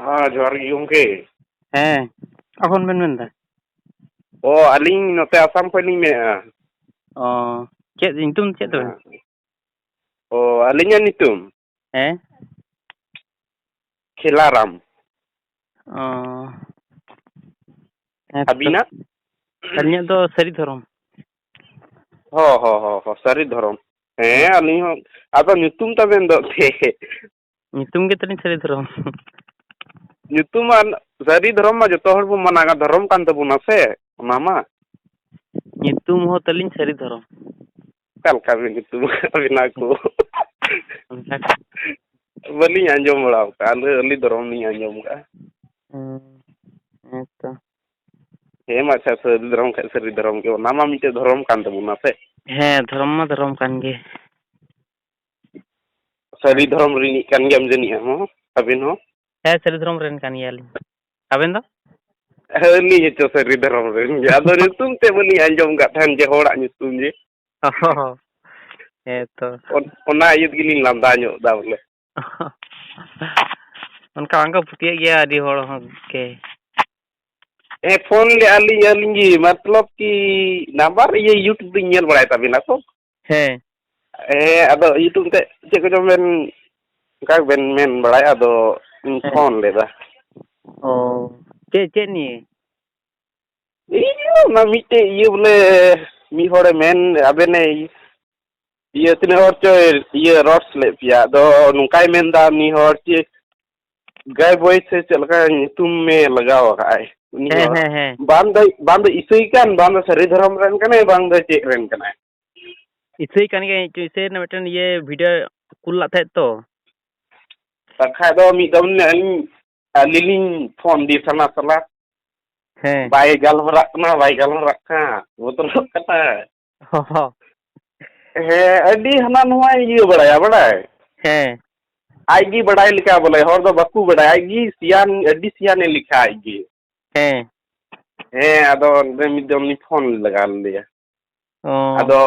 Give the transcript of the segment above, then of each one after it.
हाँ जोहार गे गᱚᱝᱠᱮ। ᱦᱮᱸ ᱚᱠᱚᱭ ᱵᱮᱱ ᱢᱮᱱᱫᱟ? ᱚ ᱟᱹᱞᱤᱧ ᱱᱚᱛᱮ ᱟᱥᱟᱢ ᱠᱷᱚᱱ ᱞᱤᱧ ᱢᱮᱱᱮᱫᱼᱟ। ᱚ ᱪᱮᱫ ᱧᱩᱛᱩᱢ ᱪᱮᱫ ᱛᱟᱵᱮᱱ? ᱚ ᱟᱹᱞᱤᱧᱟᱜ ᱧᱩᱛᱩᱢ ᱦᱮᱸ ᱠᱷᱮᱞᱟᱨᱟᱢ। ᱚ ᱦᱮᱸᱛᱚ ᱟᱹᱵᱤᱱᱟᱜ? ᱟᱹᱞᱤᱧᱟᱜ ᱫᱚ ᱥᱟᱹᱨᱤ ᱫᱷᱚᱨᱚᱢ। ᱦᱚ ᱥᱟᱹᱨᱤ ᱫᱷᱚᱨᱚᱢ। ᱦᱮᱸ ᱟᱹᱞᱤᱧ ᱦᱚᱸ ᱟᱫᱚ ᱧᱩᱛᱩᱢ ᱛᱟᱵᱮᱱ ᱫᱚ ᱪᱮᱫ? ᱧᱩᱛᱩᱢ ᱜᱮ ᱛᱟᱞᱤᱧ ᱥᱟᱹᱨᱤ ᱫᱷᱚᱨᱚᱢ। ᱧᱩᱛᱩᱢ ᱢᱟ ᱥᱟᱹᱨᱤ ᱫᱷᱚᱨᱚᱢ ᱢᱟ ᱡᱚᱛᱚ ᱦᱚᱲ ᱵᱚᱱ ᱢᱟᱱᱟᱣᱟ ᱫᱷᱚᱨᱚᱢ ᱠᱟᱱ ᱛᱟᱵᱚᱱᱟ ᱥᱮ ᱚᱱᱟ ᱢᱟ। ᱧᱩᱛᱩᱢ ᱦᱚᱸ ᱛᱟᱹᱞᱤᱧ ᱥᱟᱹᱨᱤ ᱫᱷᱚᱨᱚᱢ। ᱚᱠᱟ ᱞᱮᱠᱟ ᱵᱤᱱ ᱧᱩᱛᱩᱢ ᱟᱠᱟᱫ ᱵᱤᱱᱟ ᱠᱚ? ᱚᱱᱠᱟ ᱵᱟᱹᱞᱤᱧ ᱟᱸᱡᱚᱢ ᱵᱟᱲᱟ ᱟᱠᱟᱫᱼᱟ ᱟᱹᱞᱤ ᱫᱷᱚᱨᱚᱢ ᱞᱤᱧ ᱟᱸᱡᱚᱢ ᱟᱠᱟᱫᱼᱟ। ᱦᱮᱸᱛᱚ ᱦᱮᱸ ᱢᱟ ᱟᱪᱪᱷᱟ ᱥᱟᱹᱨᱤ ᱫᱷᱚᱨᱚᱢ ᱠᱷᱟᱡ ᱥᱟᱹᱨᱤ ᱫᱷᱚᱨᱚᱢ ᱜᱮ ᱚᱱᱟ ᱢᱟ ᱢᱤᱫᱴᱮᱡ ᱫᱷᱚᱨᱚᱢ ᱠᱟᱱ ᱛᱟᱵᱚᱱᱟ ᱥᱮ। ᱦᱮᱸ ᱫᱷᱚᱨᱚᱢ ᱢᱟ ᱫᱷᱚᱨᱚᱢ ᱠᱟᱱ ᱜᱮ। ᱥᱟᱹᱨᱤ ᱦᱮᱸ ᱫᱷᱚᱨᱚᱢ ᱨᱤᱱᱤᱡ ᱠᱟᱱ ᱜᱮᱭᱟᱢ ᱡᱟᱹᱱᱤᱡ ᱟᱢ ᱦᱚᱸ ᱟᱹᱵᱤᱱ ᱦᱚᱸ? ᱦᱮᱸ ᱥᱟᱹᱨᱤ ᱫᱷᱚᱨᱚᱢ ᱨᱮᱱ ᱠᱟᱱ ᱜᱮᱭᱟᱞᱤᱧ। ᱟᱵᱮᱱ ᱫᱚ? ᱟᱹᱞᱤᱧ ᱦᱚᱸᱪᱚ ᱥᱟᱹᱨᱤ ᱫᱷᱚᱨᱚᱢ ᱨᱮᱱ ᱜᱮ ᱟᱫᱚ ᱧᱩᱛᱩᱢ ᱛᱮᱫ ᱵᱟᱹᱞᱤᱧ ᱟᱸᱡᱚᱢ ᱟᱠᱟᱫ ᱛᱟᱦᱮᱱ ᱡᱮ ᱦᱚᱲᱟᱜ ᱧᱩᱛᱩᱢ ᱡᱮ। ᱦᱮᱸᱛᱚ ᱚᱱᱟ ᱤᱭᱟᱹ ᱛᱮᱜᱮᱞᱤᱧ ᱞᱟᱸᱫᱟ ᱧᱚᱜ ᱮᱫᱟ ᱵᱚᱞᱮ। ᱚᱱᱠᱟ ᱵᱟᱝᱠᱚ ᱯᱩᱛᱤᱭᱟᱹᱜ ᱜᱮᱭᱟ ᱟᱹᱰᱤ ᱦᱚᱲ ᱦᱚᱸ ᱜᱮ। ᱦᱮᱸ ᱯᱷᱳᱱ ᱞᱮᱜᱼᱟ ᱞᱤᱧ ᱟᱹᱞᱤᱧ ᱜᱮ ᱢᱚᱛᱞᱚᱵ ᱠᱤ ᱱᱟᱢᱵᱟᱨ ᱤᱭᱟᱹ ᱤᱭᱩᱴᱩᱵᱽ ᱨᱤᱧ ᱧᱮᱞ ᱵᱟᱲᱟᱭ ᱛᱟᱵᱤᱱᱟ ᱛᱚ। ᱦᱮᱸ ᱦᱮᱸ ᱟᱫᱚ ᱤᱭᱩᱴᱩᱵᱽ ᱛᱮ ᱪᱮᱫ ᱠᱚᱪᱚᱝ ᱵᱮᱱ ᱚᱱᱠᱟ ᱜᱮᱵᱮᱱ ᱢᱮᱱ ᱵᱟᱲᱟᱭᱟ ᱟᱫᱚ ᱤᱧ ᱦᱮᱸ ᱯᱷᱳᱱ ᱞᱮᱫᱟ। ᱚ ᱪᱮᱫ ᱱᱤᱭᱮ? ᱤᱭᱟᱹ ᱚᱱᱟ ᱢᱤᱫᱴᱮᱡ ᱤᱭᱟᱹ ᱵᱚᱞᱮ ᱢᱤᱫ ᱦᱚᱲᱮ ᱢᱮᱱ ᱟᱵᱮᱱᱮ ᱤᱭᱟᱹ ᱛᱤᱱᱟᱹᱜ ᱦᱚᱲ ᱪᱚᱭ ᱤᱭᱟᱹ ᱨᱚᱲ ᱞᱮᱫ ᱯᱮᱭᱟ ᱟᱫᱚ ᱱᱚᱝᱠᱟᱭ ᱢᱮᱱᱫᱟ ᱢᱤᱫ ᱦᱚᱲ ᱪᱮ ᱜᱟᱭ ᱵᱚᱭ ᱥᱮ ᱪᱮᱫ ᱞᱮᱠᱟ ᱧᱩᱛᱩᱢᱮ ᱞᱟᱜᱟᱣ ᱟᱠᱟᱫᱼᱟᱭ ᱩᱱᱤ ᱦᱮᱸ ᱦᱚᱲ ᱦᱮᱸ ᱦᱮᱸ ᱵᱟᱝ ᱫᱚ ᱤᱥᱟᱹᱭ ᱠᱟᱱ ᱵᱟᱝ ᱫᱚ ᱥᱟᱹᱨᱤ ᱫᱷᱚᱨᱚᱢ ᱨᱮᱱ ᱠᱟᱱᱟᱭ ᱵᱟᱝ ᱫᱚ ᱪᱮᱫ ᱨᱮᱱ ᱠᱟᱱᱟᱭ। ᱤᱥᱟᱹᱭ ᱠᱟᱱ ᱜᱤᱭᱟᱹᱧ ᱤᱥᱟᱹᱭ ᱨᱮᱱᱟᱜ ᱢᱤᱫᱴᱮᱱ ᱤᱭᱟᱹ ᱵᱷᱤᱰᱭᱳ ᱠᱩᱞ ᱞᱮᱫ ᱛᱟᱦᱮᱸᱜ ᱛᱚ। ᱵᱟᱠᱷᱟᱡ ᱫᱚ ᱢᱤᱫ ᱫᱚᱢ ᱟᱹᱞᱤᱧ ᱞᱤᱧ ᱯᱷᱳᱱ ᱫᱤ ᱥᱟᱞᱟ ᱦᱮᱸ ᱵᱟᱭ ᱜᱟᱞᱢᱟᱨᱟᱜ ᱠᱟᱱᱟ ᱵᱟᱭ ᱜᱟᱞᱢᱟᱨᱟᱜ ᱠᱟᱱ ᱵᱚᱛᱚᱨᱚᱜ ᱠᱟᱱᱟᱭ। ᱦᱚᱸ ᱦᱮᱸ ᱟᱹᱰᱤ ᱦᱟᱱᱟ ᱱᱚᱣᱟᱭ ᱤᱭᱟᱹ ᱵᱟᱲᱟᱭᱟ ᱵᱟᱲᱟᱭ। ᱦᱮᱸ ᱟᱡᱜᱮ ᱵᱟᱰᱟᱭ ᱞᱮᱠᱟ ᱵᱚᱞᱮ ᱦᱚᱲ ᱫᱚ ᱵᱟᱠᱚ ᱵᱟᱰᱟᱭᱟ ᱟᱡᱜᱮ ᱥᱤᱭᱟᱱ ᱟᱹᱰᱤ ᱥᱤᱭᱟᱱᱮ ᱞᱮᱠᱷᱟ ᱟᱡᱜᱮ। ᱦᱮᱸ ᱦᱮᱸ ᱟᱫᱚ ᱢᱤᱫ ᱫᱚᱢ ᱞᱤᱧ ᱯᱷᱳᱱ ᱞᱮᱜᱟ ᱞᱮᱫᱮᱭᱟ ᱚ ᱟᱫᱚ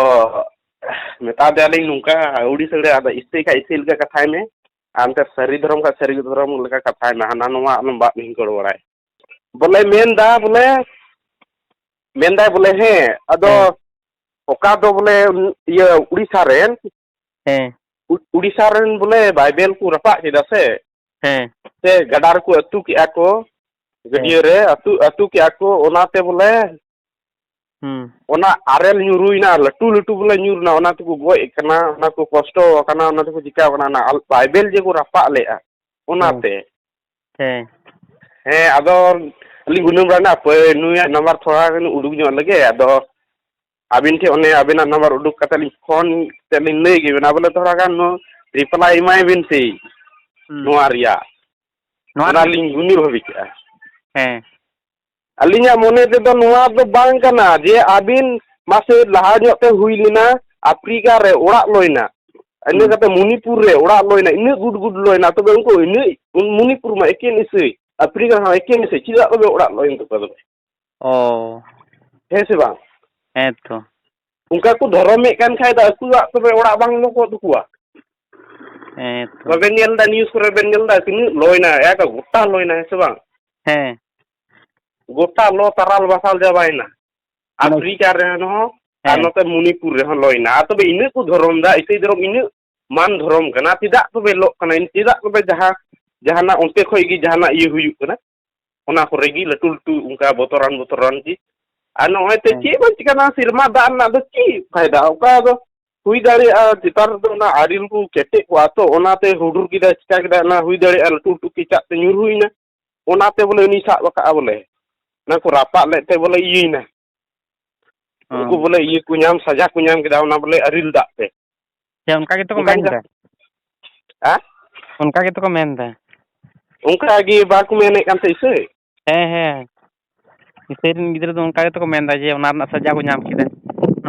ᱢᱮᱛᱟ ᱫᱮᱭᱟᱞᱤᱧ ᱱᱚᱝᱠᱟ ᱟᱹᱣᱲᱤ ᱥᱟᱹᱲᱤ ᱟᱫᱚ ᱤᱥᱟᱹᱭ ᱠᱷᱟᱡ ᱤᱥᱟᱹᱭ ᱞᱮᱠᱟ ᱠᱟᱛᱷᱟᱭ ᱢᱮ। ᱟᱨ ᱚᱱᱛᱮ ᱥᱟᱹᱨᱤ ᱫᱷᱚᱨᱚᱢ ᱠᱷᱟᱡ ᱥᱟᱹᱨᱤ ᱫᱷᱚᱨᱚᱢ ᱞᱮᱠᱟ ᱠᱟᱛᱷᱟᱭ ᱢᱮ ᱦᱟᱱᱟ ᱱᱚᱣᱟ ᱟᱞᱚᱢ ᱵᱟᱜ ᱵᱷᱤᱝᱠᱟᱹᱲ ᱵᱟᱲᱟᱭᱟ। ᱵᱚᱞᱮ ᱢᱮᱱᱫᱟ ᱵᱚᱞᱮ ᱢᱮᱱᱫᱟᱭ ᱵᱚᱞᱮ ᱦᱮᱸ ᱟᱫᱚ ᱦᱮᱸ ᱚᱠᱟ ᱫᱚ ᱵᱚᱞᱮ ᱤᱭᱟᱹ ᱩᱲᱤᱥᱥᱟ ᱨᱮᱱ ᱦᱮᱸ ᱩᱲᱤᱥᱥᱟ ᱨᱮᱱ ᱵᱚᱞᱮ ᱵᱟᱭᱵᱮᱞ ᱠᱚ ᱨᱟᱯᱟᱜ ᱠᱮᱫᱟ ᱥᱮ ᱦᱮᱸ ᱥᱮ ᱜᱟᱰᱟ ᱨᱮᱠᱚ ᱟᱹᱛᱩ ᱠᱮᱜᱼᱟ ᱠᱚ ᱦᱮᱸ ᱜᱟᱹᱰᱭᱟᱹ ᱨᱮ ᱟᱹᱛᱩ ᱠᱮᱜᱼᱟ ᱠᱚ ᱚᱱᱟᱛᱮ ᱵᱚᱞᱮ ᱦᱩᱸ ᱚᱱᱟ ᱟᱨᱮᱞ ᱧᱩᱨᱩᱭᱱᱟ ᱞᱟᱹᱴᱩ ᱞᱟᱹᱴᱩ ᱵᱚᱞᱮ ᱧᱩᱨᱱᱟ ᱚᱱᱟ ᱛᱮᱠᱚ ᱜᱚᱡ ᱟᱠᱟᱱᱟ ᱚᱱᱟ ᱠᱚ ᱠᱚᱥᱴᱚ ᱟᱠᱟᱱᱟ ᱚᱱᱟ ᱛᱮᱠᱚ ᱪᱤᱠᱟᱣ ᱠᱟᱱᱟ ᱵᱟᱭᱵᱮᱞ ᱡᱮᱠᱚ ᱨᱟᱯᱟᱜ ᱞᱮᱜᱼᱟ ᱦᱮᱸ ᱚᱱᱟᱛᱮ ᱦᱮᱸ ᱦᱮᱸ ᱟᱫᱚ ᱟᱹᱞᱤᱧ ᱜᱩᱱᱟᱹᱱ ᱵᱟᱲᱟᱭᱱᱟ ᱦᱟᱯᱳᱭ ᱱᱩᱭᱟᱜ ᱱᱟᱢᱵᱟᱨ ᱛᱷᱚᱲᱟ ᱜᱟᱱ ᱩᱰᱩᱠ ᱧᱚᱜ ᱞᱮᱜᱮ ᱟᱫᱚ ᱟᱹᱵᱤᱱ ᱴᱷᱮᱱ ᱚᱱᱮ ᱟᱵᱤᱱᱟᱜ ᱱᱟᱢᱵᱟᱨ ᱩᱰᱩᱠ ᱠᱟᱛᱮᱫ ᱞᱤᱧ ᱯᱷᱳᱱ ᱠᱟᱛᱮᱫ ᱞᱤᱧ ᱞᱟᱹᱭ ᱟᱵᱮᱱᱟ ᱵᱚᱞᱮ ᱛᱷᱚᱲᱟ ᱜᱟᱱ ᱨᱤᱯᱞᱟᱭ ᱮᱢᱟᱭ ᱵᱤᱱ ᱥᱮ ᱦᱩᱸ ᱱᱚᱣᱟ ᱨᱮᱭᱟᱜ ᱱᱚᱣᱟ ᱨᱮᱱᱟᱜ ᱚᱱᱟᱞᱤᱧ ᱜᱩᱱᱤ ᱵᱷᱟᱵᱤ ᱠᱮᱜᱼᱟ ᱦᱮᱸ ᱟᱹᱞᱤᱧᱟᱜ ᱢᱚᱱᱮ ᱛᱮᱫᱚ ᱱᱚᱣᱟ ᱫᱚ ᱵᱟᱝ ᱠᱟᱱᱟ ᱡᱮ ᱟᱹᱵᱤᱱ ᱢᱟᱥᱮ ᱞᱟᱦᱟ ᱧᱚᱜ ᱛᱮ ᱦᱩᱭ ᱞᱮᱱᱟ ᱟᱯᱷᱨᱤᱠᱟ ᱨᱮ ᱚᱲᱟᱜ ᱞᱚᱭᱱᱟ ᱤᱱᱟᱹ ᱦᱩᱸ ᱠᱟᱛᱮ ᱢᱚᱱᱤᱯᱩᱨ ᱨᱮ ᱚᱲᱟᱜ ᱞᱚᱭᱱᱟ ᱤᱱᱟᱹᱜ ᱜᱩᱰ ᱜᱩᱰ ᱞᱚᱭᱱᱟ ᱛᱚᱵᱮ ᱩᱱᱠᱩ ᱤᱱᱟᱹᱜ ᱢᱚᱱᱤᱯᱩᱨ ᱢᱟ ᱮᱠᱮᱱ ᱤᱥᱟᱹᱭ ᱟᱯᱷᱨᱤᱠᱟ ᱦᱚᱸ ᱮᱠᱮᱱ ᱤᱥᱟᱹᱭ ᱪᱮᱫᱟᱜ ᱛᱚᱵᱮ ᱚᱲᱟᱜ ᱞᱚᱭᱮᱱ ᱛᱟᱠᱚᱣᱟ ᱛᱚᱵᱮ ᱚ ᱦᱮᱸ ᱥᱮ ᱵᱟᱝ ᱦᱮᱸ ᱛᱚ ᱚᱱᱠᱟ ᱠᱚ ᱫᱷᱚᱨᱚᱢᱮᱫ ᱠᱟᱱ ᱠᱷᱟᱡ ᱫᱚ ᱟᱠᱚᱣᱟᱜ ᱛᱚᱵᱮ ᱚᱲᱟᱜ ᱵᱟᱝ ᱞᱚ ᱠᱚᱜ ᱛᱟᱠᱚᱣᱟ ᱦᱮᱸ ᱛᱚ ᱵᱟᱵᱮᱱ ᱧᱮᱞ ᱮᱫᱟ ᱱᱤᱭᱩᱡ ᱠᱚᱨᱮ ᱵᱮᱱ ᱧᱮᱞ ᱮᱫᱟ ᱛᱤᱱᱟᱹᱜ ᱞᱚᱭᱱᱟ ᱜᱚᱴᱟ ᱞᱚᱭᱱᱟ ᱦᱮᱸ ᱥᱮ ᱵᱟᱝ ᱦᱮᱸ ᱜᱚᱴᱟ ᱞᱚ ᱛᱟᱨᱟᱞ ᱵᱟᱥᱟᱞ ᱪᱟᱵᱟᱭᱮᱱᱟ ᱢᱟᱱᱮ ᱟᱯᱷᱨᱤᱠᱟ ᱨᱮᱱ ᱦᱚᱸ ᱟᱨ ᱦᱮᱸ ᱱᱚᱛᱮ ᱢᱚᱱᱤᱯᱩᱨ ᱨᱮᱦᱚᱸ ᱞᱚᱭᱱᱟ ᱟᱨ ᱛᱚᱵᱮ ᱤᱱᱟᱹᱜ ᱠᱚ ᱫᱷᱚᱨᱚᱢ ᱮᱫᱟ ᱤᱥᱟᱹᱭ ᱫᱷᱚᱨᱚᱢ ᱤᱱᱟᱹᱜ ᱢᱟᱱ ᱫᱷᱚᱨᱚᱢ ᱠᱟᱱᱟ ᱪᱮᱫᱟᱜ ᱛᱚᱵᱮ ᱞᱚᱜ ᱠᱟᱱᱟ ᱪᱮᱫᱟᱜ ᱛᱚᱵᱮ ᱡᱟᱦᱟᱱᱟᱜ ᱚᱱᱛᱮ ᱠᱷᱚᱡ ᱜᱮ ᱡᱟᱦᱟᱱᱟᱜ ᱤᱭᱟᱹ ᱦᱩᱭᱩᱜ ᱠᱟᱱᱟ ᱚᱱᱟ ᱠᱚᱨᱮ ᱜᱮ ᱞᱟᱹᱴᱩ ᱞᱟᱹᱴᱩ ᱚᱱᱠᱟ ᱵᱚᱛᱚᱨᱟᱱ ᱜᱮ ᱟᱨ ᱱᱚᱜᱼᱚᱭ ᱛᱮ ᱦᱮᱸ ᱪᱮᱫ ᱵᱟᱝ ᱪᱤᱠᱟᱹᱱᱟ ᱥᱮᱨᱢᱟ ᱫᱟᱜ ᱨᱮᱱᱟᱜ ᱫᱚ ᱪᱮᱫ ᱯᱷᱟᱭᱫᱟ ᱚᱠᱟ ᱫᱚ ᱦᱩᱭ ᱫᱟᱲᱮᱭᱟᱜᱼᱟ ᱪᱮᱛᱟᱱ ᱨᱮᱫᱚ ᱚᱱᱟ ᱟᱨᱮᱞ ᱠᱚ ᱠᱮᱴᱮᱡ ᱠᱚᱜᱼᱟ ᱛᱚ ᱚᱱᱟᱛᱮ ᱦᱩᱰᱩᱨ ᱠᱮᱫᱟᱭ ᱪᱤᱠᱟ ᱠᱮᱫᱟᱭ ᱚᱱᱟ ᱦᱩᱭ ᱫᱟᱲᱮᱭᱟᱜᱼᱟ ᱞᱟᱹᱴᱩ ᱞᱟᱹᱴᱩ ᱠᱮᱪᱟᱜ ᱛᱮ ᱧᱩᱨᱦᱩᱭᱱᱟ ᱚᱱᱟᱛᱮ ᱵᱚᱞᱮ ᱩᱱᱤᱭ ᱥᱟᱵ ᱨᱟᱠᱟᱵᱼᱟ ᱵᱚᱞᱮ ᱚᱱᱟ ᱠᱚ ᱨᱟᱯᱟᱜ ᱞᱮᱫ ᱛᱮ ᱵᱚᱞᱮ ᱤᱭᱟᱹᱭᱱᱟ ᱩᱱᱠᱩ ᱵᱚᱞᱮ ᱤᱭᱟᱹ ᱠᱚ ᱥᱟᱡᱟ ᱠᱚ ᱧᱟᱢ ᱠᱮᱫᱟ ᱚᱱᱟ ᱵᱚᱞᱮ ᱟᱨᱮᱞ ᱫᱟᱜ ᱛᱮ ᱦᱮᱸ ᱚᱱᱠᱟ ᱜᱮᱛᱚ ᱠᱚ ᱚᱱᱠᱟᱧ ᱢᱮᱱᱫᱟ ᱚᱱᱠᱟ ᱜᱮᱛᱚ ᱠᱚ ᱢᱮᱱᱫᱟ ᱚᱱᱠᱟ ᱜᱮ ᱵᱟᱠᱚ ᱢᱮᱱᱮᱫ ᱠᱟᱱ ᱛᱟᱦᱮᱸ ᱥᱮ ᱦᱮᱸ ᱦᱮᱸ ᱤᱥᱟᱹᱭ ᱨᱮᱱ ᱜᱤᱫᱽᱨᱟᱹ ᱫᱚ ᱚᱱᱠᱟ ᱜᱮᱛᱚ ᱠᱚ ᱢᱮᱱᱫᱟ ᱡᱮ ᱚᱱᱟ ᱨᱮᱱᱟᱜ ᱥᱟᱡᱟ ᱠᱚ ᱧᱟᱢ ᱠᱮᱫᱟ